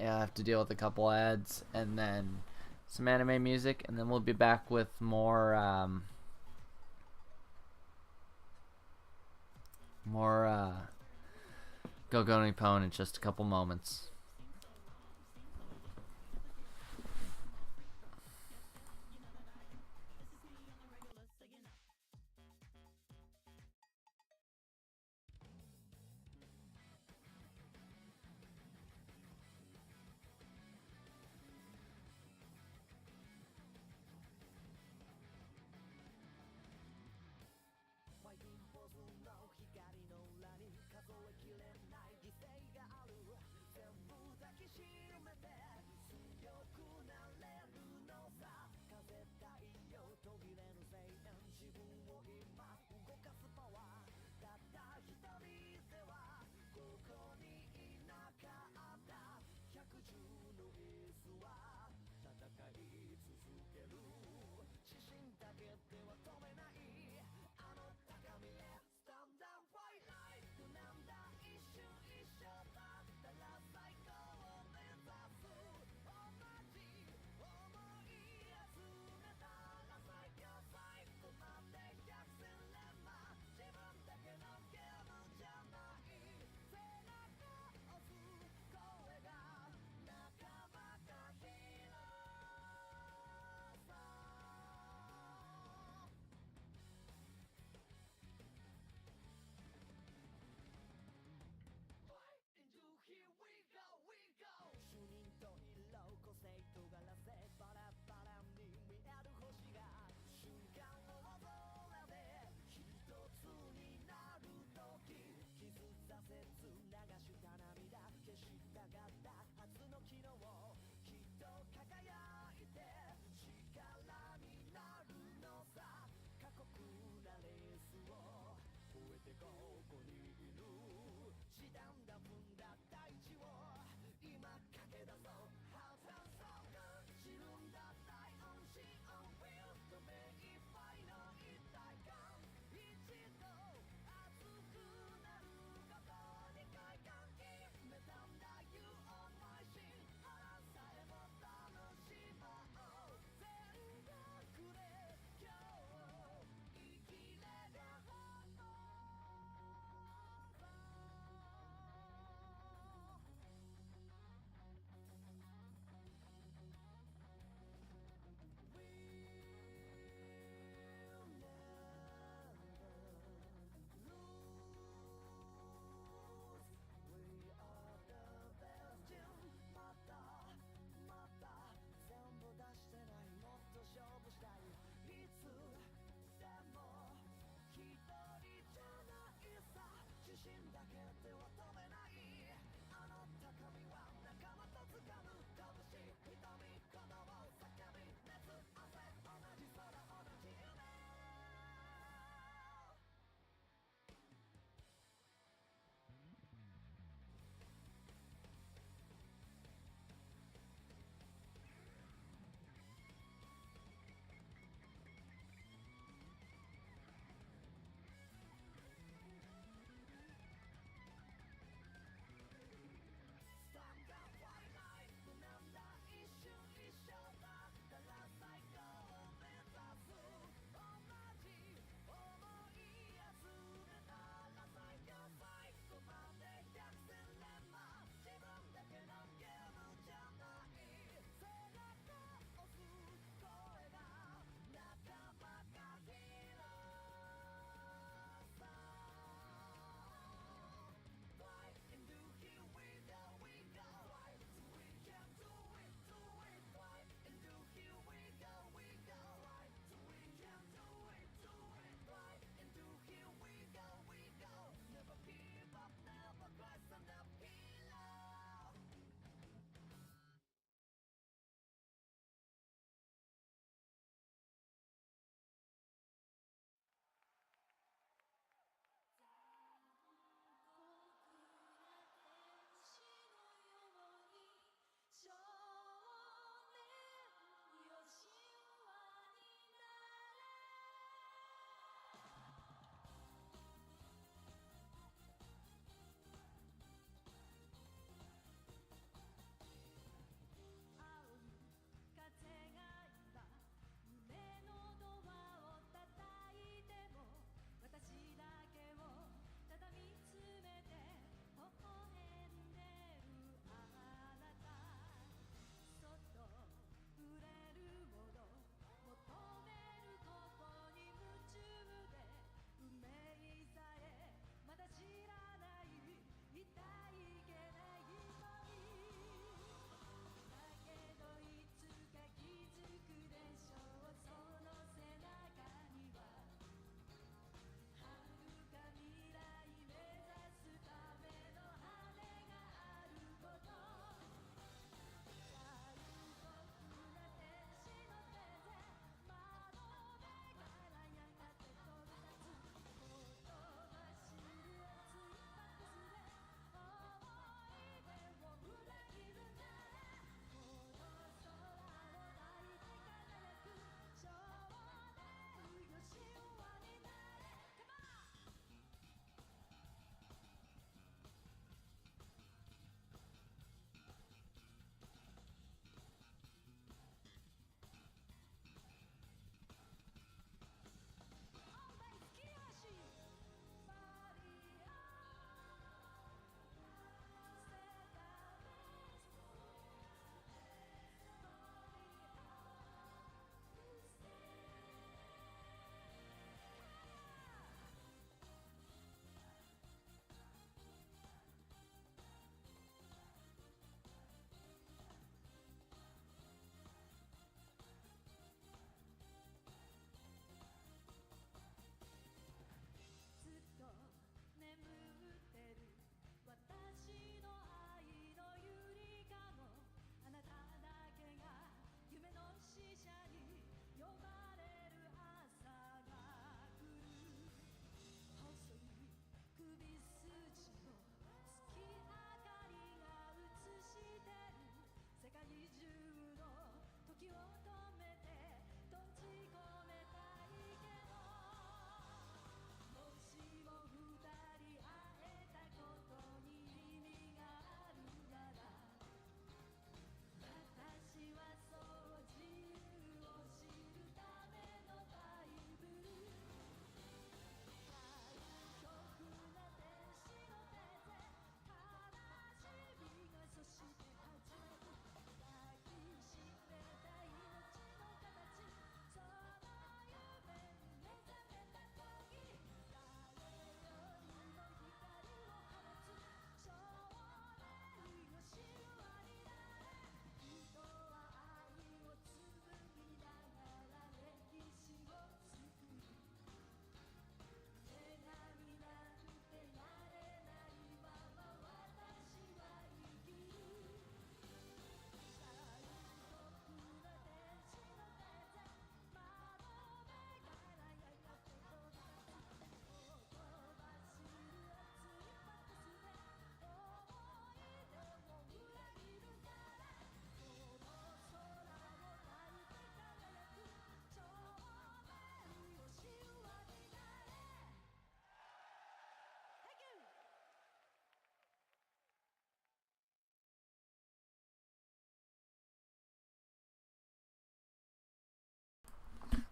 yeah, I have to deal with a couple ads and then some anime music, and then we'll be back with more Go Nippon in just a couple moments. 数えきれない犠牲がある全部抱きしめて強くなれるのさ風太陽途切れぬ声援自分を今動かすパワーたった一人ではここにいなかった百獣のエースは戦い続ける自信だけでは止めないあの高みへスタンダーファイライトなんだ一瞬一生だったら最高を目指す同じ思い集めたら最強最後まで百戦錬磨自分だけのゲームじゃない背中押す声が仲間かヒーローさHere we go, we go 主任と色個性尖らせバラバラに見える星が瞬間を空で一つになる時傷挫折流した涙消したがった初の昨日をきっと輝いて力になるのさ過酷なレースを超えてここにいる時短だ踏んだ大地を今駆け出そう How to so 散るんだ大音心 On Will と目いっぱいの一体感一度熱くなることに快感決めたんだ You on my shin 腹さえも楽しもう全力で今日生きれる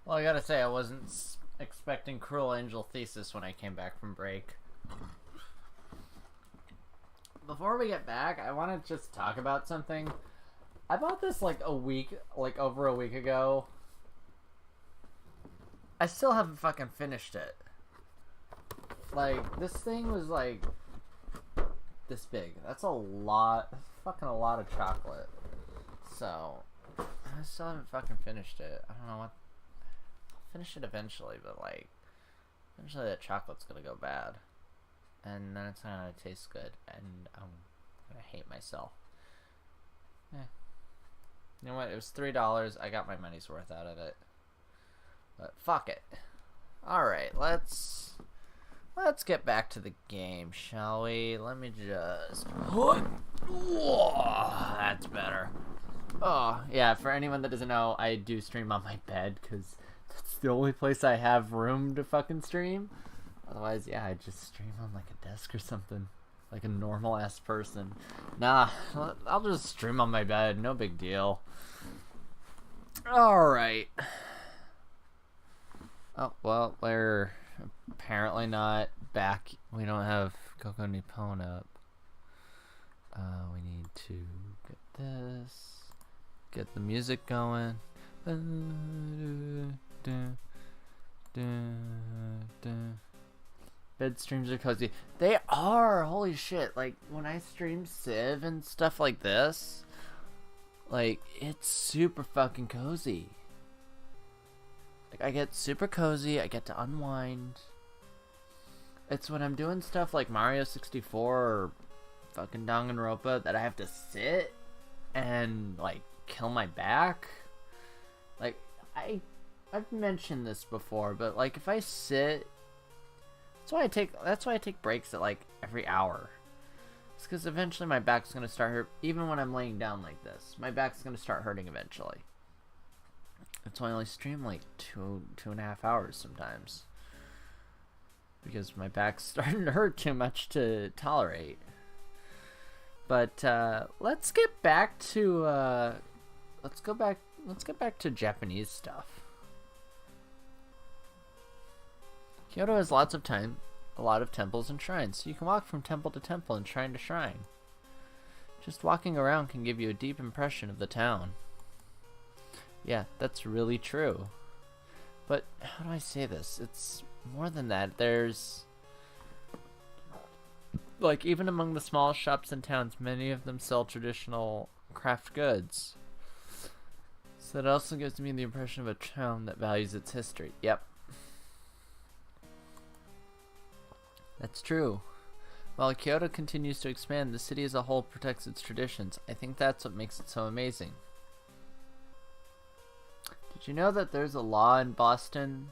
Well, I gotta say, I wasn't expecting Cruel Angel Thesis when I came back from break. Before we get back, I want to just talk about something. I bought this like over a week ago. I still haven't fucking finished it. Like, this thing was like this big. That's a lot, fucking a lot of chocolate. So, I still haven't fucking finished it. I don't know what. I'll finish it eventually, but like, eventually that chocolate's gonna go bad. And then it's not gonna taste good, and I'm gonna hate myself. Yeah. You know what? It was $3. I got my money's worth out of it. But fuck it. Alright, let's get back to the game, shall we? Let me just... That's better. Oh, yeah, for anyone that doesn't know, I do stream on my bed, because that's the only place I have room to fucking stream. Otherwise, yeah, I just stream on like a desk or something. Like a normal ass person. Nah, I'll just stream on my bed, no big deal. Alright. Oh, well, we're apparently not back. We don't have Coco Nippon up. We need to get this. Get the music going. Bed streams are cozy. They are! Holy shit. Like, when I stream Civ and stuff like this, like, it's super fucking cozy. Like, I get super cozy. I get to unwind. It's when I'm doing stuff like Mario 64 or fucking Danganronpa that I have to sit and, like, kill my back. Like, I've mentioned this before, but, like, if I sit... That's why I take breaks at like every hour. It's because eventually my back's gonna start hurt. Even when I'm laying down like this, my back's gonna start hurting eventually. That's why I only stream like 2.5 hours sometimes, because my back's starting to hurt too much to tolerate. But let's get back to let's get back to Japanese stuff. Kyoto has lots of a lot of temples and shrines, so you can walk from temple to temple and shrine to shrine. Just walking around can give you a deep impression of the town. Yeah, that's really true. But how do I say this? It's more than that. There's... like, even among the small shops in towns, many of them sell traditional craft goods. So that also gives me the impression of a town that values its history. Yep. That's true. While Kyoto continues to expand, the city as a whole protects its traditions. I think that's what makes it so amazing. Did you know that there's a law in Boston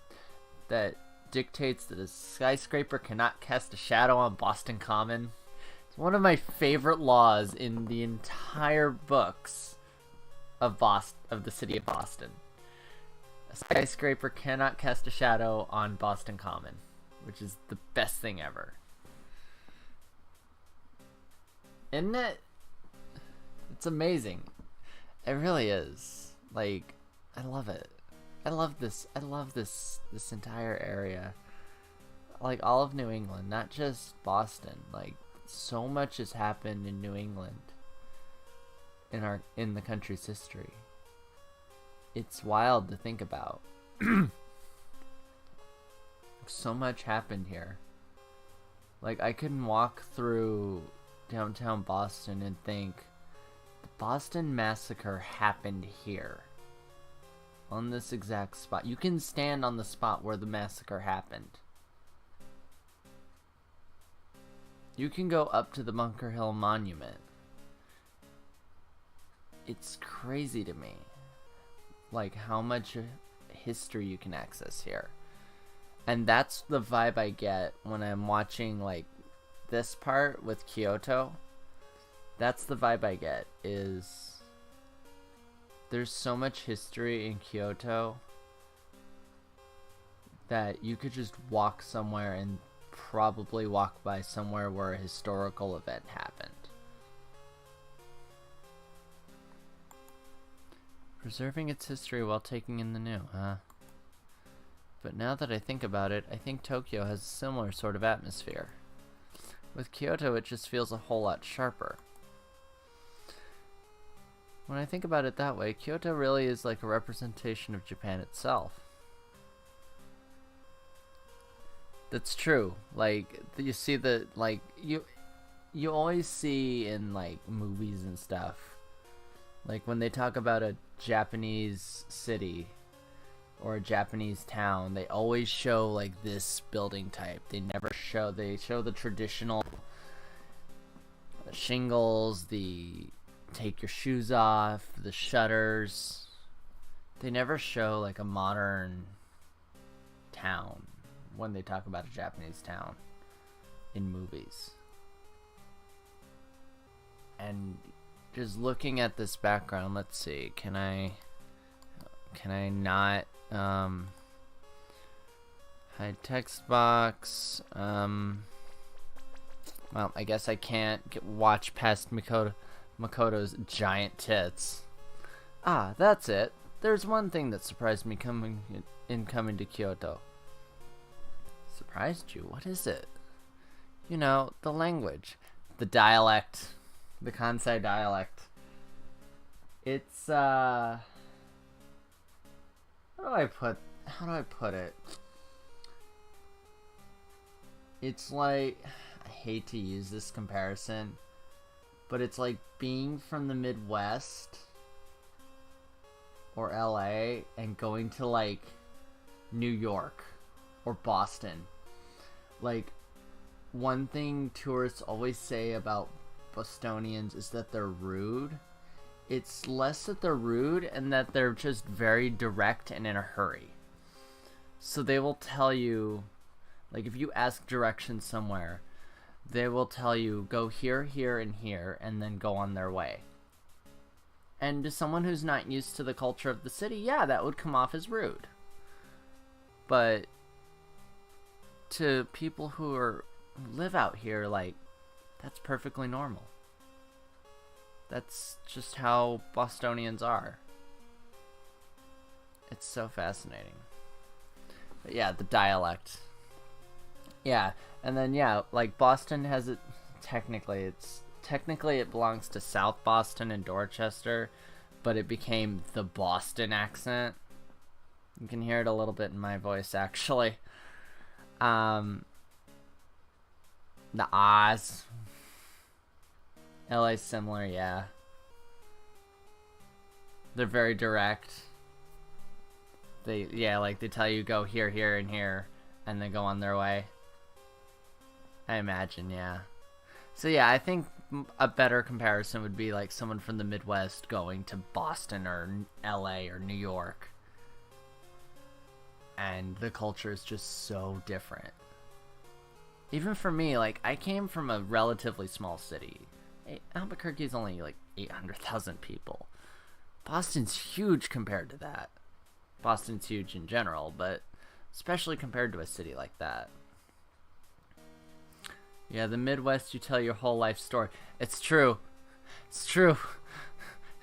that dictates that a skyscraper cannot cast a shadow on Boston Common? It's one of my favorite laws in the entire books of the city of Boston. A skyscraper cannot cast a shadow on Boston Common, which is the best thing ever. Isn't it? It's amazing. It really is. Like, I love it. I love this entire area. Like, all of New England, not just Boston. Like, so much has happened in New England in the country's history. It's wild to think about. So much happened here. Like, I couldn't walk through downtown Boston and think the Boston Massacre happened here, on this exact spot. You can stand on the spot where the massacre happened. You can go up to the Bunker Hill Monument. It's crazy to me, like, how much history you can access here. And that's the vibe I get when I'm watching, like, this part with Kyoto. That's the vibe I get, is there's so much history in Kyoto that you could just walk somewhere and probably walk by somewhere where a historical event happened. Preserving its history while taking in the new, huh? But now that I think about it, I think Tokyo has a similar sort of atmosphere. With Kyoto, it just feels a whole lot sharper. When I think about it that way, Kyoto really is like a representation of Japan itself. That's true. Like, you see the, like, you always see in, like, movies and stuff, like, when they talk about a Japanese city or a Japanese town, they always show, like, this building type. They show the traditional shingles, the take your shoes off, the shutters. They never show, like, a modern town when they talk about a Japanese town in movies. And just looking at this background, let's see, can I not hide text box? Well, I guess I can't watch past Makoto's giant tits. Ah, that's it. There's one thing that surprised me coming to Kyoto. Surprised you? What is it? You know, the language, the dialect, the Kansai dialect. It's how do I put it? It's like, I hate to use this comparison, but it's like being from the Midwest or LA and going to like New York or Boston. Like, one thing tourists always say about Bostonians is that they're rude. It's less that they're rude and that they're just very direct and in a hurry. So they will tell you, like, if you ask directions somewhere, they will tell you, go here, here, and here, and then go on their way. And to someone who's not used to the culture of the city, yeah, that would come off as rude. But to people who live out here, like, that's perfectly normal. That's just how Bostonians are. It's so fascinating. But yeah, the dialect. Yeah, and then yeah, like Boston has it technically it belongs to South Boston and Dorchester, but it became the Boston accent. You can hear it a little bit in my voice actually. The Oz. LA's similar, yeah. They're very direct. They tell you go here, here, and here, and then go on their way. I imagine, yeah. So yeah, I think a better comparison would be like someone from the Midwest going to Boston or LA or New York. And the culture is just so different. Even for me, like, I came from a relatively small city. Albuquerque is only like 800,000 people. Boston's huge compared to that. Boston's huge in general, but especially compared to a city like that. Yeah, the Midwest, you tell your whole life story. It's true. It's true.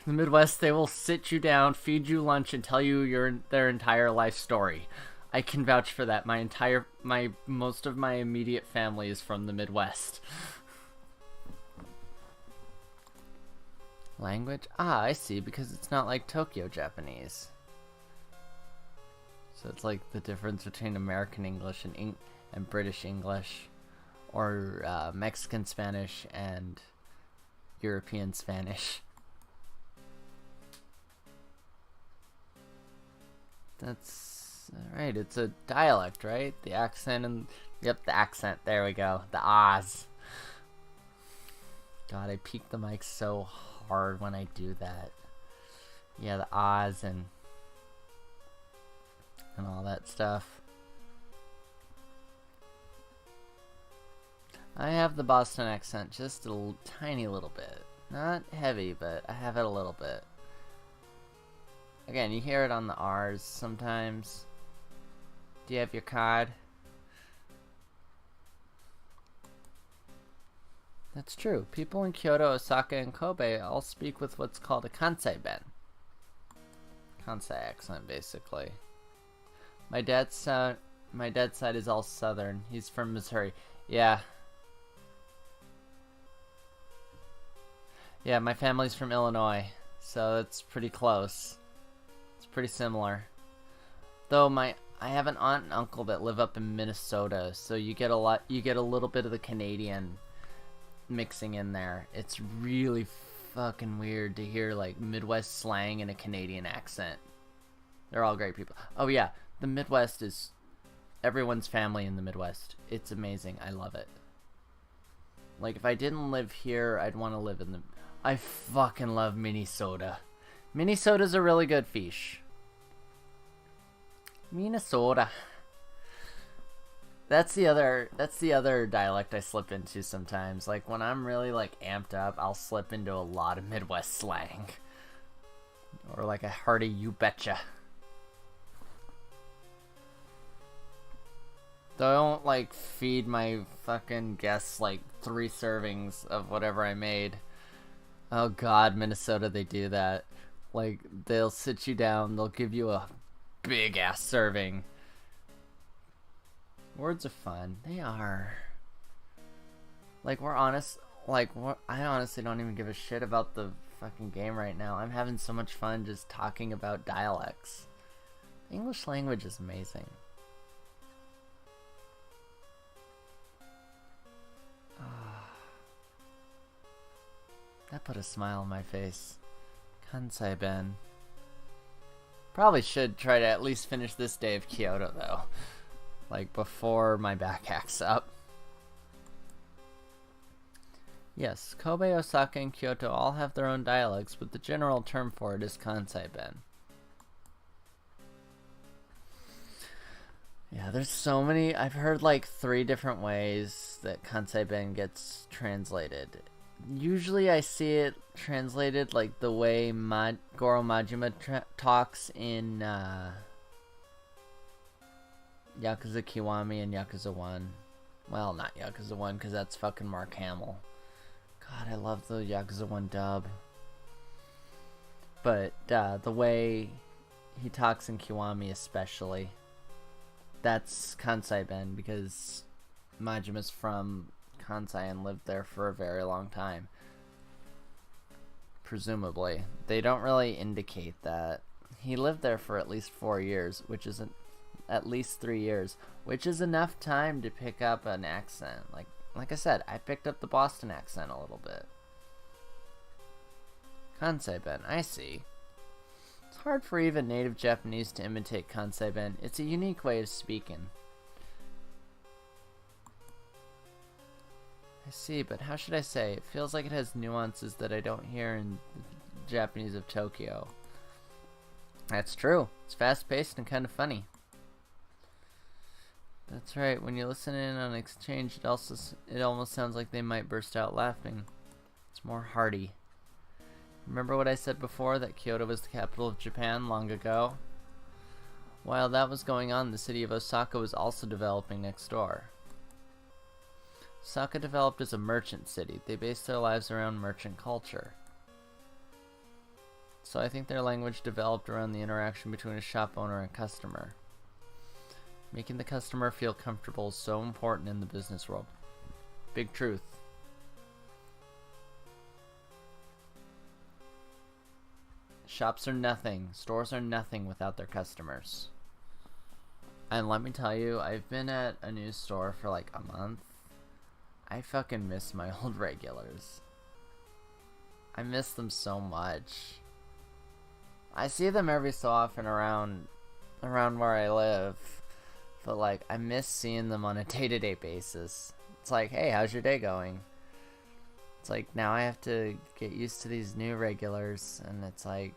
In the Midwest, they will sit you down, feed you lunch, and tell you their entire life story. I can vouch for that. Most of my immediate family is from the Midwest. Language? Ah, I see, because it's not like Tokyo Japanese. So it's like the difference between American English and British English, or Mexican Spanish and European Spanish. That's right, it's a dialect, right? The accent and... Yep, the accent, there we go. The Oz. God, I peek the mic so hard when I do that. Yeah, the Oz and all that stuff. I have the Boston accent just a tiny little bit. Not heavy, but I have it a little bit. Again, you hear it on the R's sometimes. Do you have your card? That's true. People in Kyoto, Osaka, and Kobe all speak with what's called a Kansai Ben. Kansai accent, basically. My dad's side is all Southern. He's from Missouri. Yeah. Yeah, my family's from Illinois, so it's pretty close. It's pretty similar. Though I have an aunt and uncle that live up in Minnesota, so you get a little bit of the Canadian mixing in there. It's really fucking weird to hear like Midwest slang and a Canadian accent. They're all great people. Oh yeah, the Midwest is everyone's family in the Midwest. It's amazing. I love it. Like if I didn't live here, I'd want to live in the... I fucking love Minnesota. Minnesota's a really good fish. Minnesota. That's the other dialect I slip into sometimes. Like when I'm really like amped up, I'll slip into a lot of Midwest slang. Or like a hearty you betcha. Don't like feed my fucking guests like 3 servings of whatever I made. Oh god, Minnesota, they do that. Like they'll sit you down, they'll give you a big ass serving. Words are fun. They are. Like we're honest. Like I honestly don't even give a shit about the fucking game right now. I'm having so much fun just talking about dialects. The English language is amazing. That put a smile on my face. Kansai Ben. Probably should try to at least finish this day of Kyoto though. Like before my back acts up. Yes, Kobe, Osaka, and Kyoto all have their own dialects, but the general term for it is Kansai Ben. Yeah, there's so many. I've heard like 3 different ways that Kansai Ben gets translated. Usually I see it translated like the way Goro Majima talks in Yakuza Kiwami and Yakuza 1. Well, not Yakuza 1 because that's fucking Mark Hamill. God, I love the Yakuza 1 dub. But the way he talks in Kiwami especially, that's Kansai Ben because Majima's from Kansai and lived there for a very long time. Presumably. They don't really indicate that. He lived there for at least 4 years, which isn't at least 3 years, which is enough time to pick up an accent. Like I said, I picked up the Boston accent a little bit. Kansai Ben, I see. It's hard for even native Japanese to imitate Kansai Ben. It's a unique way of speaking. I see, but how should I say? It feels like it has nuances that I don't hear in the Japanese of Tokyo. That's true. It's fast-paced and kind of funny. That's right. When you listen in on exchange, it almost sounds like they might burst out laughing. It's more hearty. Remember what I said before, that Kyoto was the capital of Japan long ago? While that was going on, the city of Osaka was also developing next door. Osaka developed as a merchant city. They based their lives around merchant culture. So I think their language developed around the interaction between a shop owner and customer. Making the customer feel comfortable is so important in the business world. Big truth. Shops are nothing. Stores are nothing without their customers. And let me tell you, I've been at a new store for like a month. I fucking miss my old regulars. I miss them so much. I see them every so often around where I live. But like, I miss seeing them on a day-to-day basis. It's like, hey, how's your day going? It's like, now I have to get used to these new regulars. And it's like,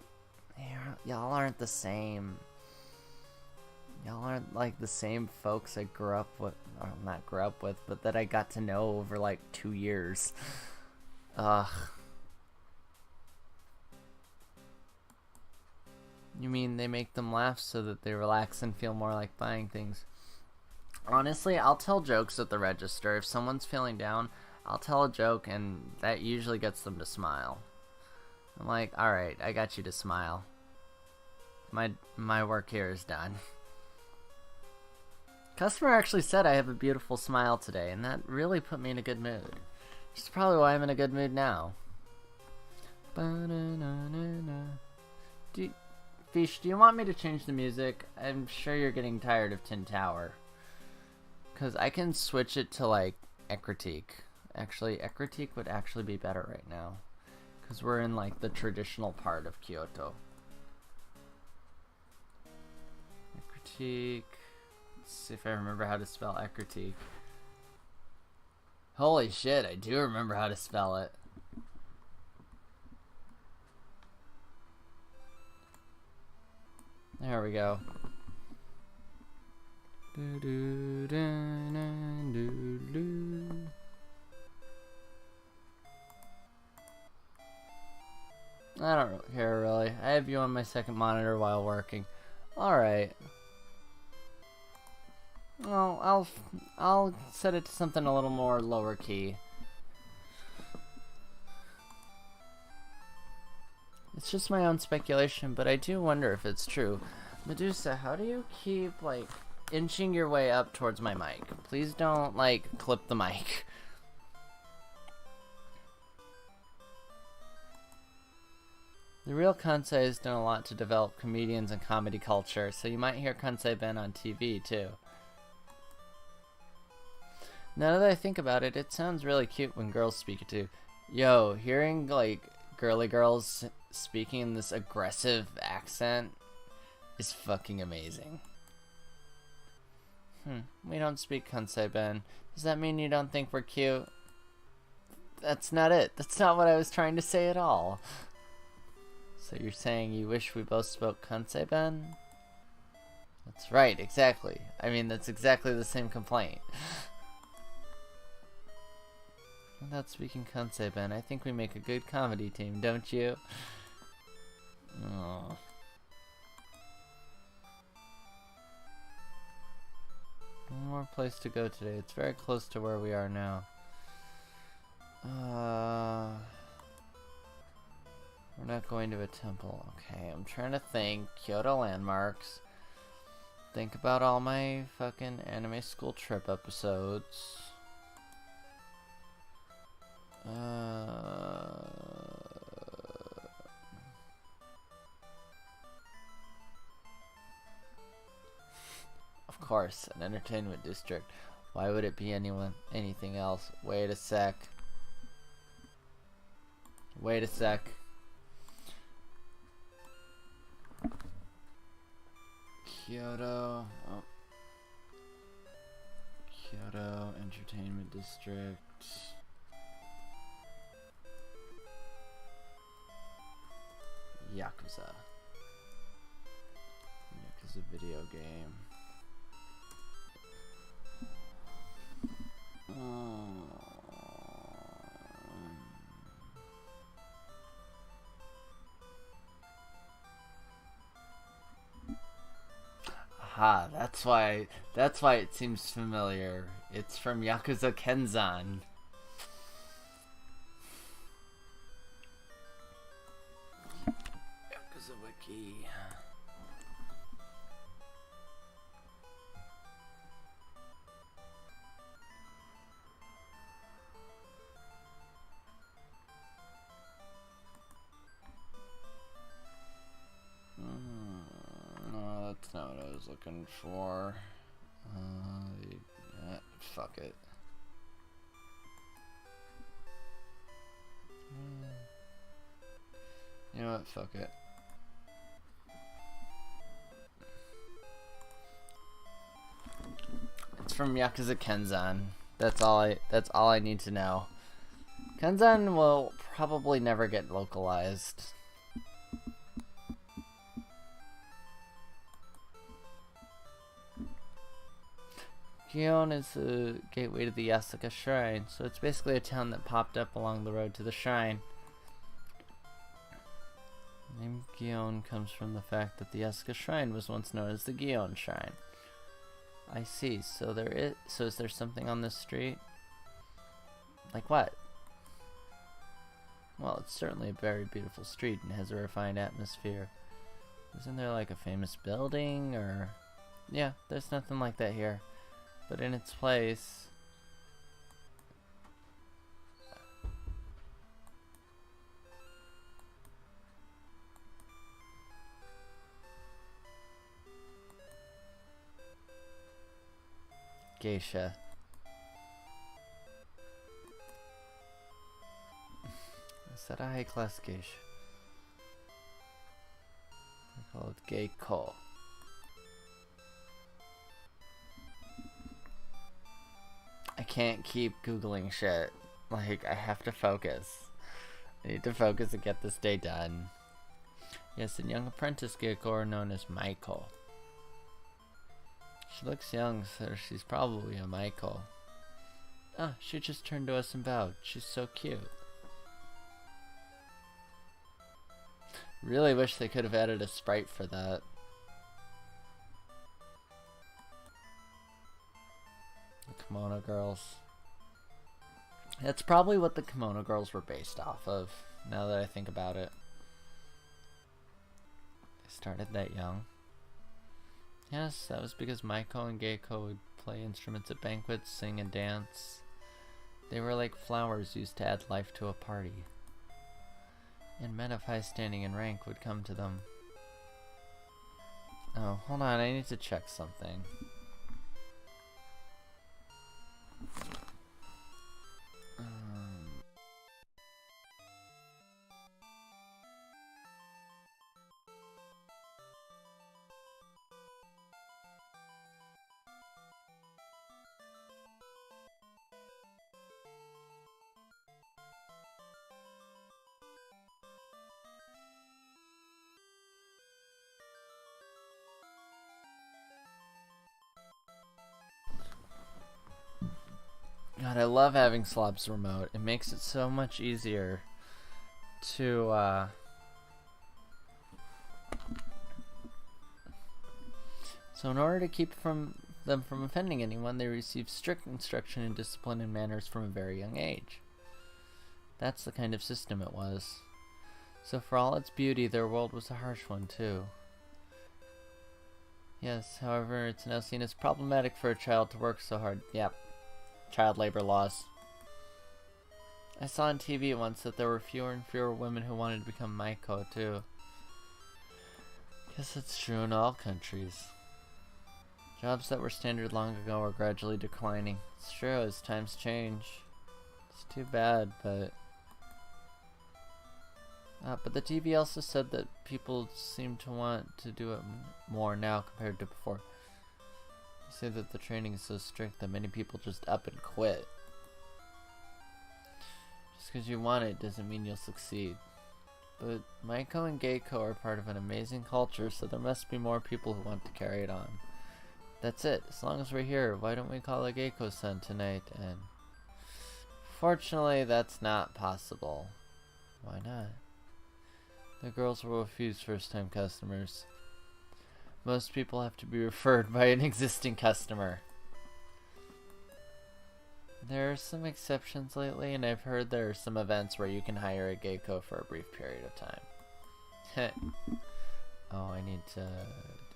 hey, y'all aren't the same. Y'all aren't like the same folks I grew up with, or not grew up with, but that I got to know over like 2 years. Ugh. You mean they make them laugh so that they relax and feel more like buying things? Honestly, I'll tell jokes at the register. If someone's feeling down, I'll tell a joke and that usually gets them to smile. I'm like, alright, I got you to smile. My work here is done. Customer actually said I have a beautiful smile today, and that really put me in a good mood. Which is probably why I'm in a good mood now. Fish, do you want me to change the music? I'm sure you're getting tired of Tin Tower. Because I can switch it to, like, Ekritique. Actually, Ekritique would actually be better right now. Because we're in, like, the traditional part of Kyoto. Ekritique. Let's see if I remember how to spell Ekritique. Holy shit, I do remember how to spell it. There we go. I don't care really. I have you on my second monitor while working. Alright. Well, I'll set it to something a little more lower key. It's just my own speculation, but I do wonder if it's true. Medusa, how do you keep, like, inching your way up towards my mic? Please don't, like, clip the mic. The real Kansai has done a lot to develop comedians and comedy culture, so you might hear Kansai Ben on TV, too. Now that I think about it, it sounds really cute when girls speak it too. Yo, hearing, like, girly girls speaking in this aggressive accent is fucking amazing. We don't speak Kansai Ben. Does that mean you don't think we're cute? That's not it. That's not what I was trying to say at all. So you're saying you wish we both spoke Kansai Ben? That's right, exactly. I mean, that's exactly the same complaint. Without speaking Kansai Ben, I think we make a good comedy team, don't you? Oh. One more place to go today. It's very close to where we are now. We're not going to a temple. Okay, I'm trying to think. Kyoto landmarks. Think about all my fucking anime school trip episodes. Of course, an entertainment district. Why would it be anything else? Wait a sec. Wait a sec. Kyoto. Oh. Kyoto Entertainment District. Yakuza. Yakuza video game. Aha, that's why it seems familiar. It's from Yakuza Kenzan. Yakuza Wiki. No, that's not what I was looking for. Yeah, fuck it. You know what? Fuck it. It's from Yakuza Kenzan. That's all I need to know. Kenzan will probably never get localized. Gion is the gateway to the Yasuka Shrine, so it's basically a town that popped up along the road to the shrine. The name Gion comes from the fact that the Yasuka Shrine was once known as the Gion Shrine. I see. So is there something on this street? Like what? Well, it's certainly a very beautiful street and has a refined atmosphere. Isn't there like a famous building or... Yeah, there's nothing like that here. But in its place... Geisha. Is that a high-class geisha? They're called geiko. I can't keep googling shit. Like, I have to focus. I need to focus and get this day done. Yes, and young apprentice geiko are known as Maiko. She looks young, so she's probably a Maiko. Ah, she just turned to us and bowed. She's so cute. Really wish they could have added a sprite for that. The Kimono Girls. That's probably what the Kimono Girls were based off of, now that I think about it. They started that young. Yes, that was because Maiko and Geiko would play instruments at banquets, sing and dance. They were like flowers used to add life to a party. And men of high standing and rank would come to them. Oh, hold on, I need to check something. God, I love having Slop's remote. It makes it so much easier to, So in order to keep them from offending anyone, they receive strict instruction in discipline and manners from a very young age. That's the kind of system it was. So for all its beauty, their world was a harsh one, too. Yes, however, it's now seen as problematic for a child to work so hard. Yep. Child labor laws. I saw on TV once that there were fewer and fewer women who wanted to become Maiko, too. Guess it's true in all countries. Jobs that were standard long ago are gradually declining. It's true as times change. It's too bad, but... but the TV also said that people seem to want to do it more now compared to before. They say that the training is so strict that many people just up and quit. Just because you want it doesn't mean you'll succeed. But Maiko and Geiko are part of an amazing culture, so there must be more people who want to carry it on. That's it. As long as we're here, why don't we call a Geiko-san tonight? And fortunately, that's not possible. Why not? The girls will refuse first-time customers. Most people have to be referred by an existing customer. There are some exceptions lately, and I've heard there are some events where you can hire a Geiko for a brief period of time. Oh, I need to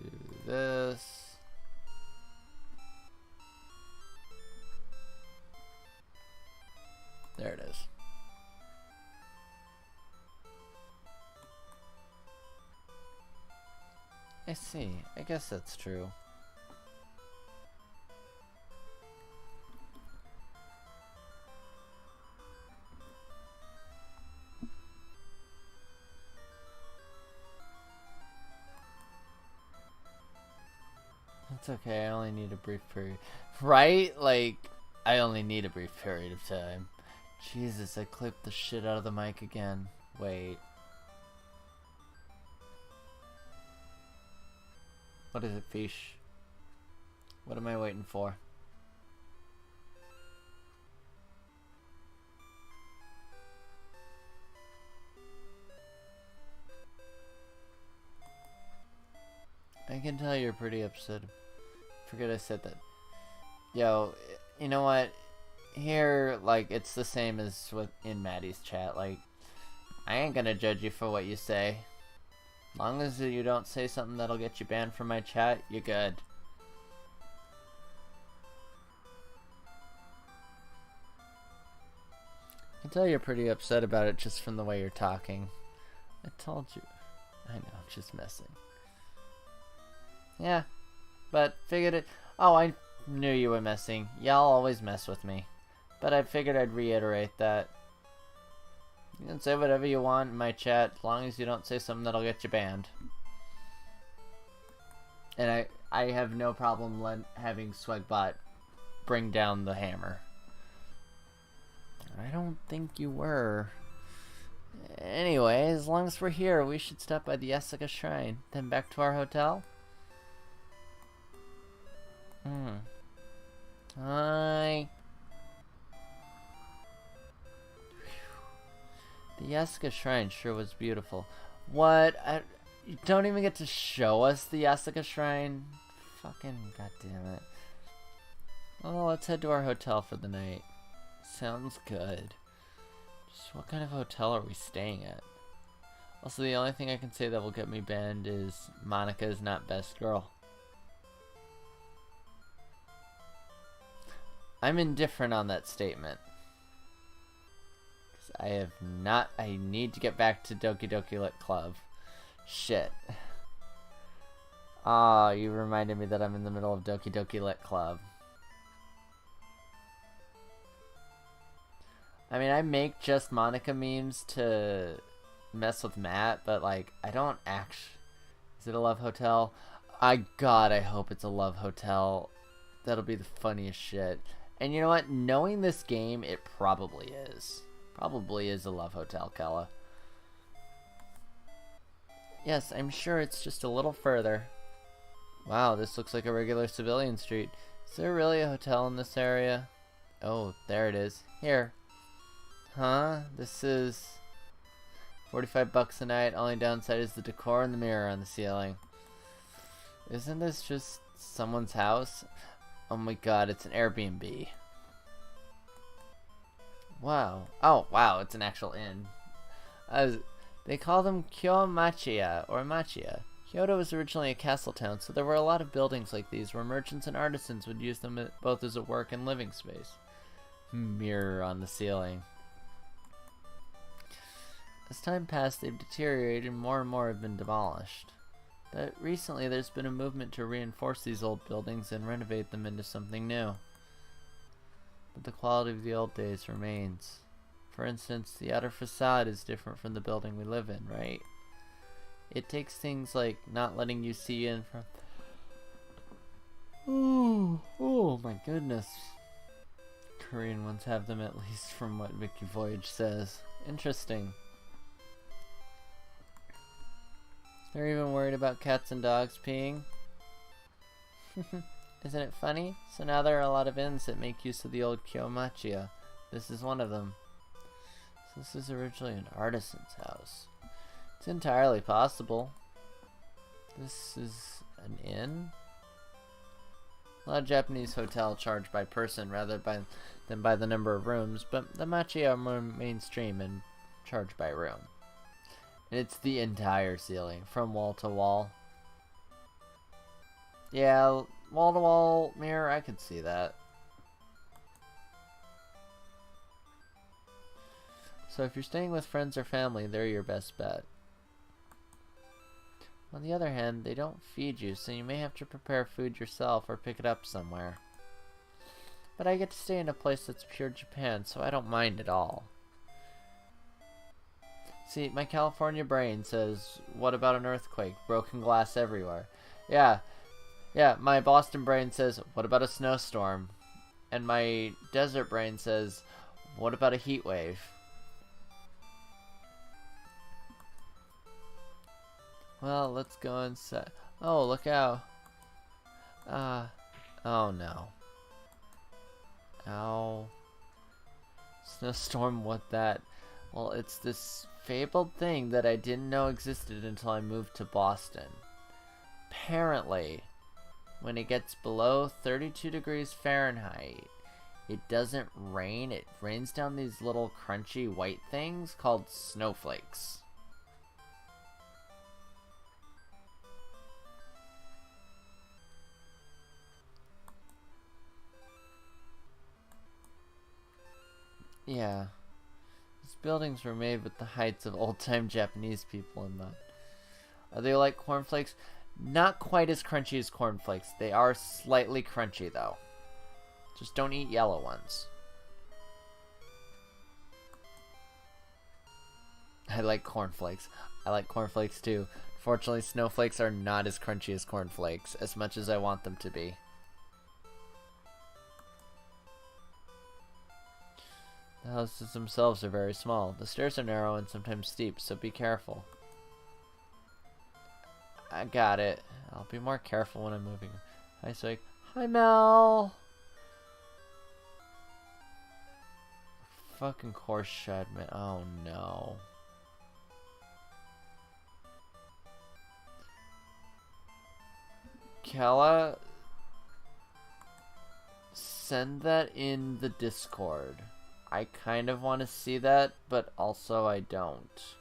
do this. There it is. I see. I guess that's true. It's okay, I only need a brief period. Right? Like, I only need a brief period of time. Jesus, I clipped the shit out of the mic again. Wait. What is it, fish? What am I waiting for? I can tell you're pretty upset. Forget I said that. Yo, you know what? Here, like, it's the same as with in Maddie's chat. Like, I ain't gonna judge you for what you say. Long as you don't say something that'll get you banned from my chat, you're good. can tell you're pretty upset about it just from the way you're talking. I told you. I know, I'm just messing. Yeah, but figured it. Oh, I knew you were messing. Y'all always mess with me. But I figured I'd reiterate that. You can say whatever you want in my chat, as long as you don't say something that'll get you banned. And I have no problem having Swegbot bring down the hammer. I don't think you were. Anyway, as long as we're here, we should stop by the Asuka Shrine. Then back to our hotel? Hi. The Asuka Shrine sure was beautiful. What? You don't even get to show us the Asuka Shrine? Fucking goddamn it. Well, let's head to our hotel for the night. Sounds good. Just what kind of hotel are we staying at? Also, the only thing I can say that will get me banned is Monica is not best girl. I'm indifferent on that statement. I need to get back to Doki Doki Lit Club. Shit. Ah, you reminded me that I'm in the middle of Doki Doki Lit Club. I mean, I make just Monica memes to mess with Matt, but like, I don't actually... Is it a love hotel? God, I hope it's a love hotel. That'll be the funniest shit. And you know what? Knowing this game, it probably is. Probably is a love hotel, Kella. Yes, I'm sure it's just a little further. Wow, this looks like a regular civilian street. Is there really a hotel in this area? Oh, there it is. Here. Huh? This is 45 bucks a night. Only downside is the decor and the mirror on the ceiling. Isn't this just someone's house? Oh my god, it's an Airbnb. Wow. Oh, wow, it's an actual inn. They call them Kyomachiya, or Machiya. Kyoto was originally a castle town, so there were a lot of buildings like these where merchants and artisans would use them both as a work and living space. Mirror on the ceiling. As time passed, they've deteriorated and more have been demolished. But recently there's been a movement to reinforce these old buildings and renovate them into something new. But the quality of the old days remains. For instance, the outer facade is different from the building we live in, right? It takes things like not letting you see in from... Oh my goodness. Korean ones have them, at least from what Wiki Voyage says. Interesting. They're even worried about cats and dogs peeing. Isn't it funny? So now there are a lot of inns that make use of the old Kyomachiya. This is one of them. So this is originally an artisan's house. It's entirely possible. This is an inn? A lot of Japanese hotels charge by person rather than by the number of rooms, but the Machiya are more mainstream and charge by room. And it's the entire ceiling, from wall to wall. Yeah, wall to wall mirror, I could see that. So if you're staying with friends or family, they're your best bet. On the other hand, they don't feed you, so you may have to prepare food yourself or pick it up somewhere. But I get to stay in a place that's pure Japan, so I don't mind at all. See, my California brain says, what about an earthquake? Broken glass everywhere. Yeah, my Boston brain says, what about a snowstorm? And my desert brain says, what about a heat wave? Well, let's go inside. Oh, look out. Oh no. Ow. Snowstorm, what that? Well, it's this fabled thing that I didn't know existed until I moved to Boston. Apparently, when it gets below 32 degrees Fahrenheit, it doesn't rain. It rains down these little crunchy white things called snowflakes. Yeah. buildings were made with the heights of old-time Japanese people in mind. Are they like cornflakes? Not quite as crunchy as cornflakes. They are slightly crunchy, though. Just don't eat yellow ones. I like cornflakes. I like cornflakes, too. Fortunately, snowflakes are not as crunchy as cornflakes, as much as I want them to be. The houses themselves are very small. The stairs are narrow and sometimes steep, so be careful. I got it. I'll be more careful when I'm moving. Hi, Swig. Hi, Mel! Fucking course shed, man. Oh, no. Kella, send that in the Discord. I kind of want to see that, but also I don't.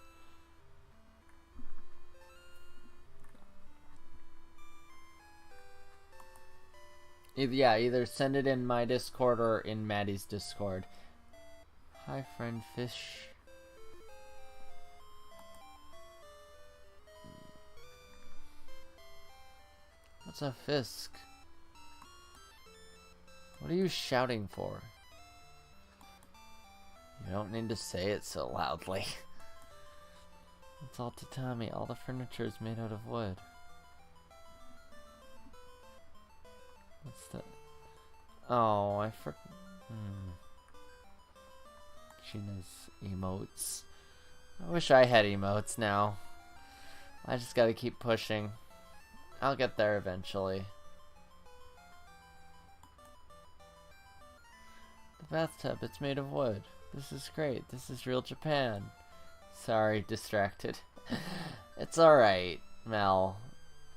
Either send it in my Discord or in Maddie's Discord. Hi, friend fish. What's a Fisk? What are you shouting for? You don't need to say it so loudly. It's all tatami. All the furniture is made out of wood. What's that? Oh, I Gina's emotes. I wish I had emotes now. I just gotta keep pushing. I'll get there eventually. The bathtub, it's made of wood. This is great. This is real Japan. Sorry, distracted. It's alright, Mel.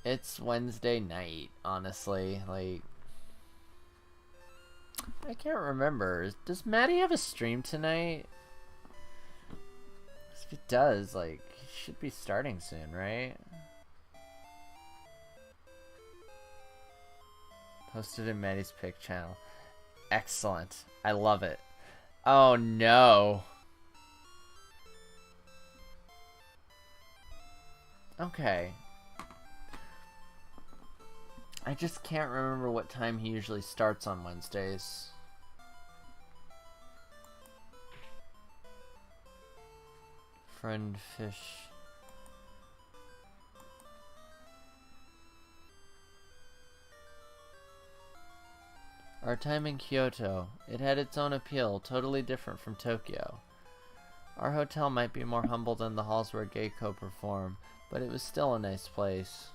It's Wednesday night, honestly. Like, I can't remember. Does Maddie have a stream tonight? If it does, like, he should be starting soon, right? Posted in Maddie's pic channel. Excellent. I love it. Oh no. Okay. I just can't remember what time he usually starts on Wednesdays. Friend fish. Our time in Kyoto. It had its own appeal, totally different from Tokyo. Our hotel might be more humble than the halls where Geiko perform, but it was still a nice place.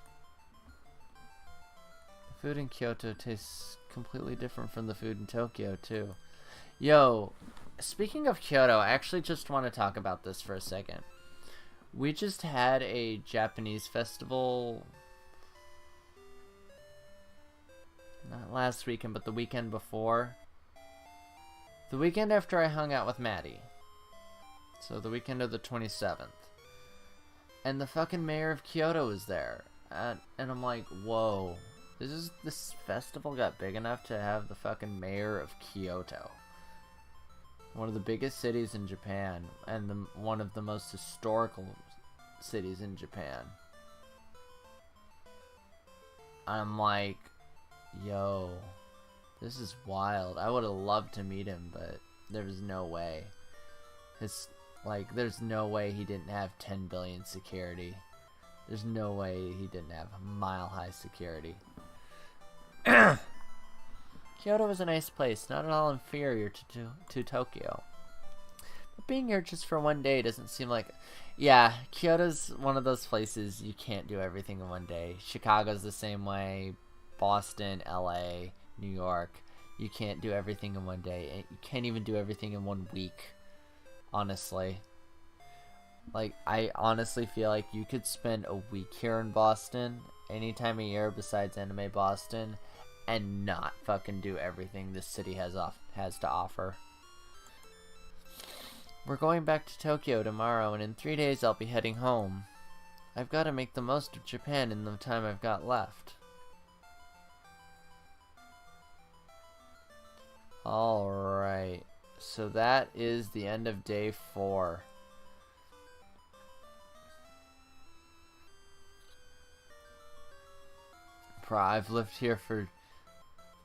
The food in Kyoto tastes completely different from the food in Tokyo, too. Yo, speaking of Kyoto, I actually just want to talk about this for a second. We just had a Japanese festival... Not last weekend, but the weekend before. The weekend after I hung out with Maddie. So the weekend of the 27th. And the fucking mayor of Kyoto was there. And I'm like, whoa. This festival got big enough to have the fucking mayor of Kyoto. One of the biggest cities in Japan. And one of the most historical cities in Japan. I'm like... Yo, this is wild. I would have loved to meet him, but there was no way. There's no way he didn't have 10 billion security. There's no way he didn't have mile-high security. Kyoto was a nice place, not at all inferior to Tokyo. But being here just for one day doesn't seem like... Yeah, Kyoto's one of those places you can't do everything in one day. Chicago's the same way. Boston, LA, New York. You can't do everything in one day. You can't even do everything in 1 week. Honestly. Like, I honestly feel like you could spend a week here in Boston, any time of year besides Anime Boston, and not fucking do everything this city has to offer. We're going back to Tokyo tomorrow, and in 3 days I'll be heading home. I've got to make the most of Japan in the time I've got left. Alright, So that is the end of day 4. Bro, I've lived here for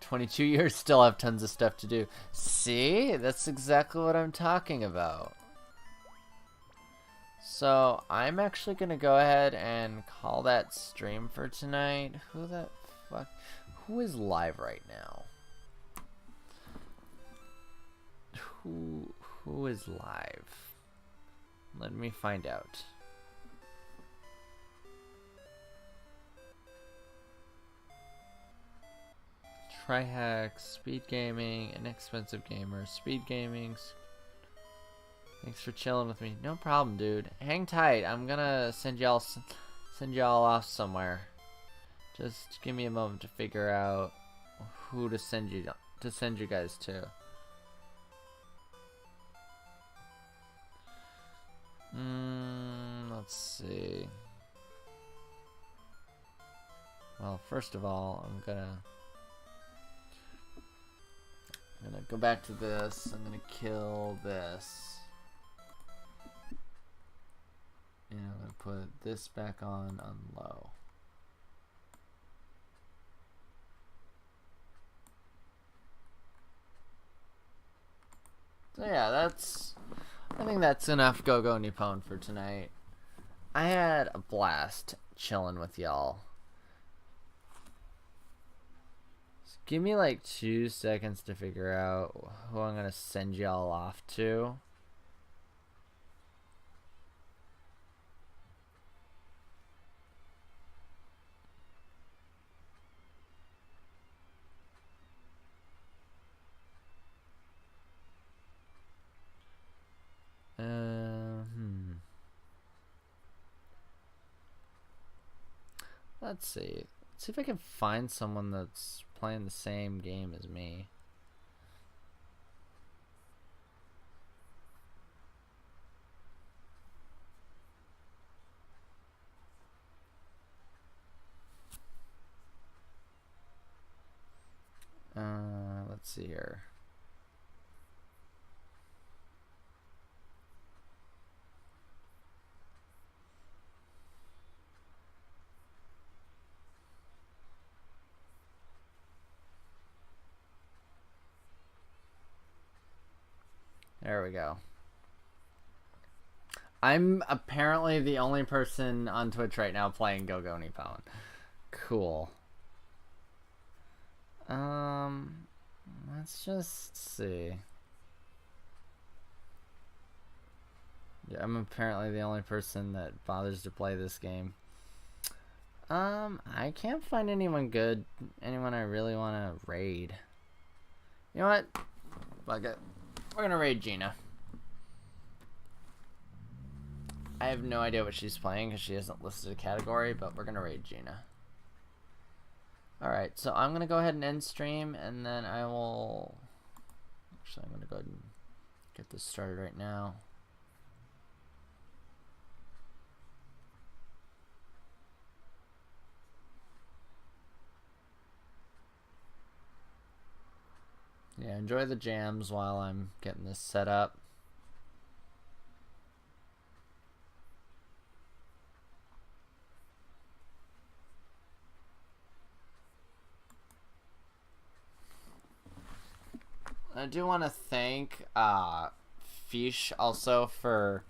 22 years, still have tons of stuff to do. See? That's exactly what I'm talking about. So, I'm actually gonna go ahead and call that stream for tonight. Who the fuck? Who is live right now? Who is live? Let me find out. Trihack, Speed Gaming, Inexpensive Gamer, Speed Gaming. Thanks for chilling with me. No problem, dude. Hang tight. I'm gonna send y'all off somewhere. Just give me a moment to figure out who to send you guys to. Let's see. Well, first of all, I'm gonna go back to this. I'm gonna kill this. And I'm gonna put this back on low. So yeah, I think that's enough Go Nippon for tonight. I had a blast chilling with y'all. Give me like 2 seconds to figure out who I'm gonna send y'all off to. Let's see. Let's see if I can find someone that's playing the same game as me. Let's see here. There we go. I'm apparently the only person on Twitch right now playing Go Nippon. Cool. Let's just see. Yeah, I'm apparently the only person that bothers to play this game. I can't find anyone good. Anyone I really want to raid. You know what? Fuck it. We're gonna raid Gina. I have no idea what she's playing because she hasn't listed a category, but we're gonna raid Gina. Alright, so I'm gonna go ahead and end stream, and then I will... Actually, I'm gonna go ahead and get this started right now. Yeah, enjoy the jams while I'm getting this set up. I do want to thank Fish also for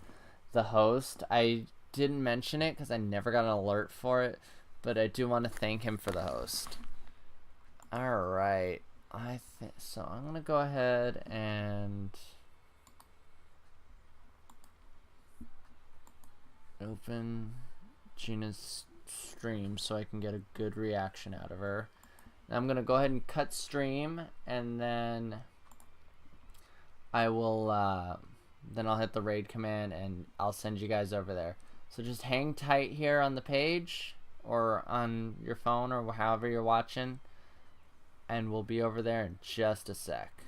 the host. I didn't mention it because I never got an alert for it, but I do want to thank him for the host. Alright. So I'm gonna go ahead and open Gina's stream so I can get a good reaction out of her. Now I'm gonna go ahead and cut stream, and then I will then I'll hit the raid command and I'll send you guys over there. So just hang tight here on the page or on your phone or however you're watching, and we'll be over there in just a sec.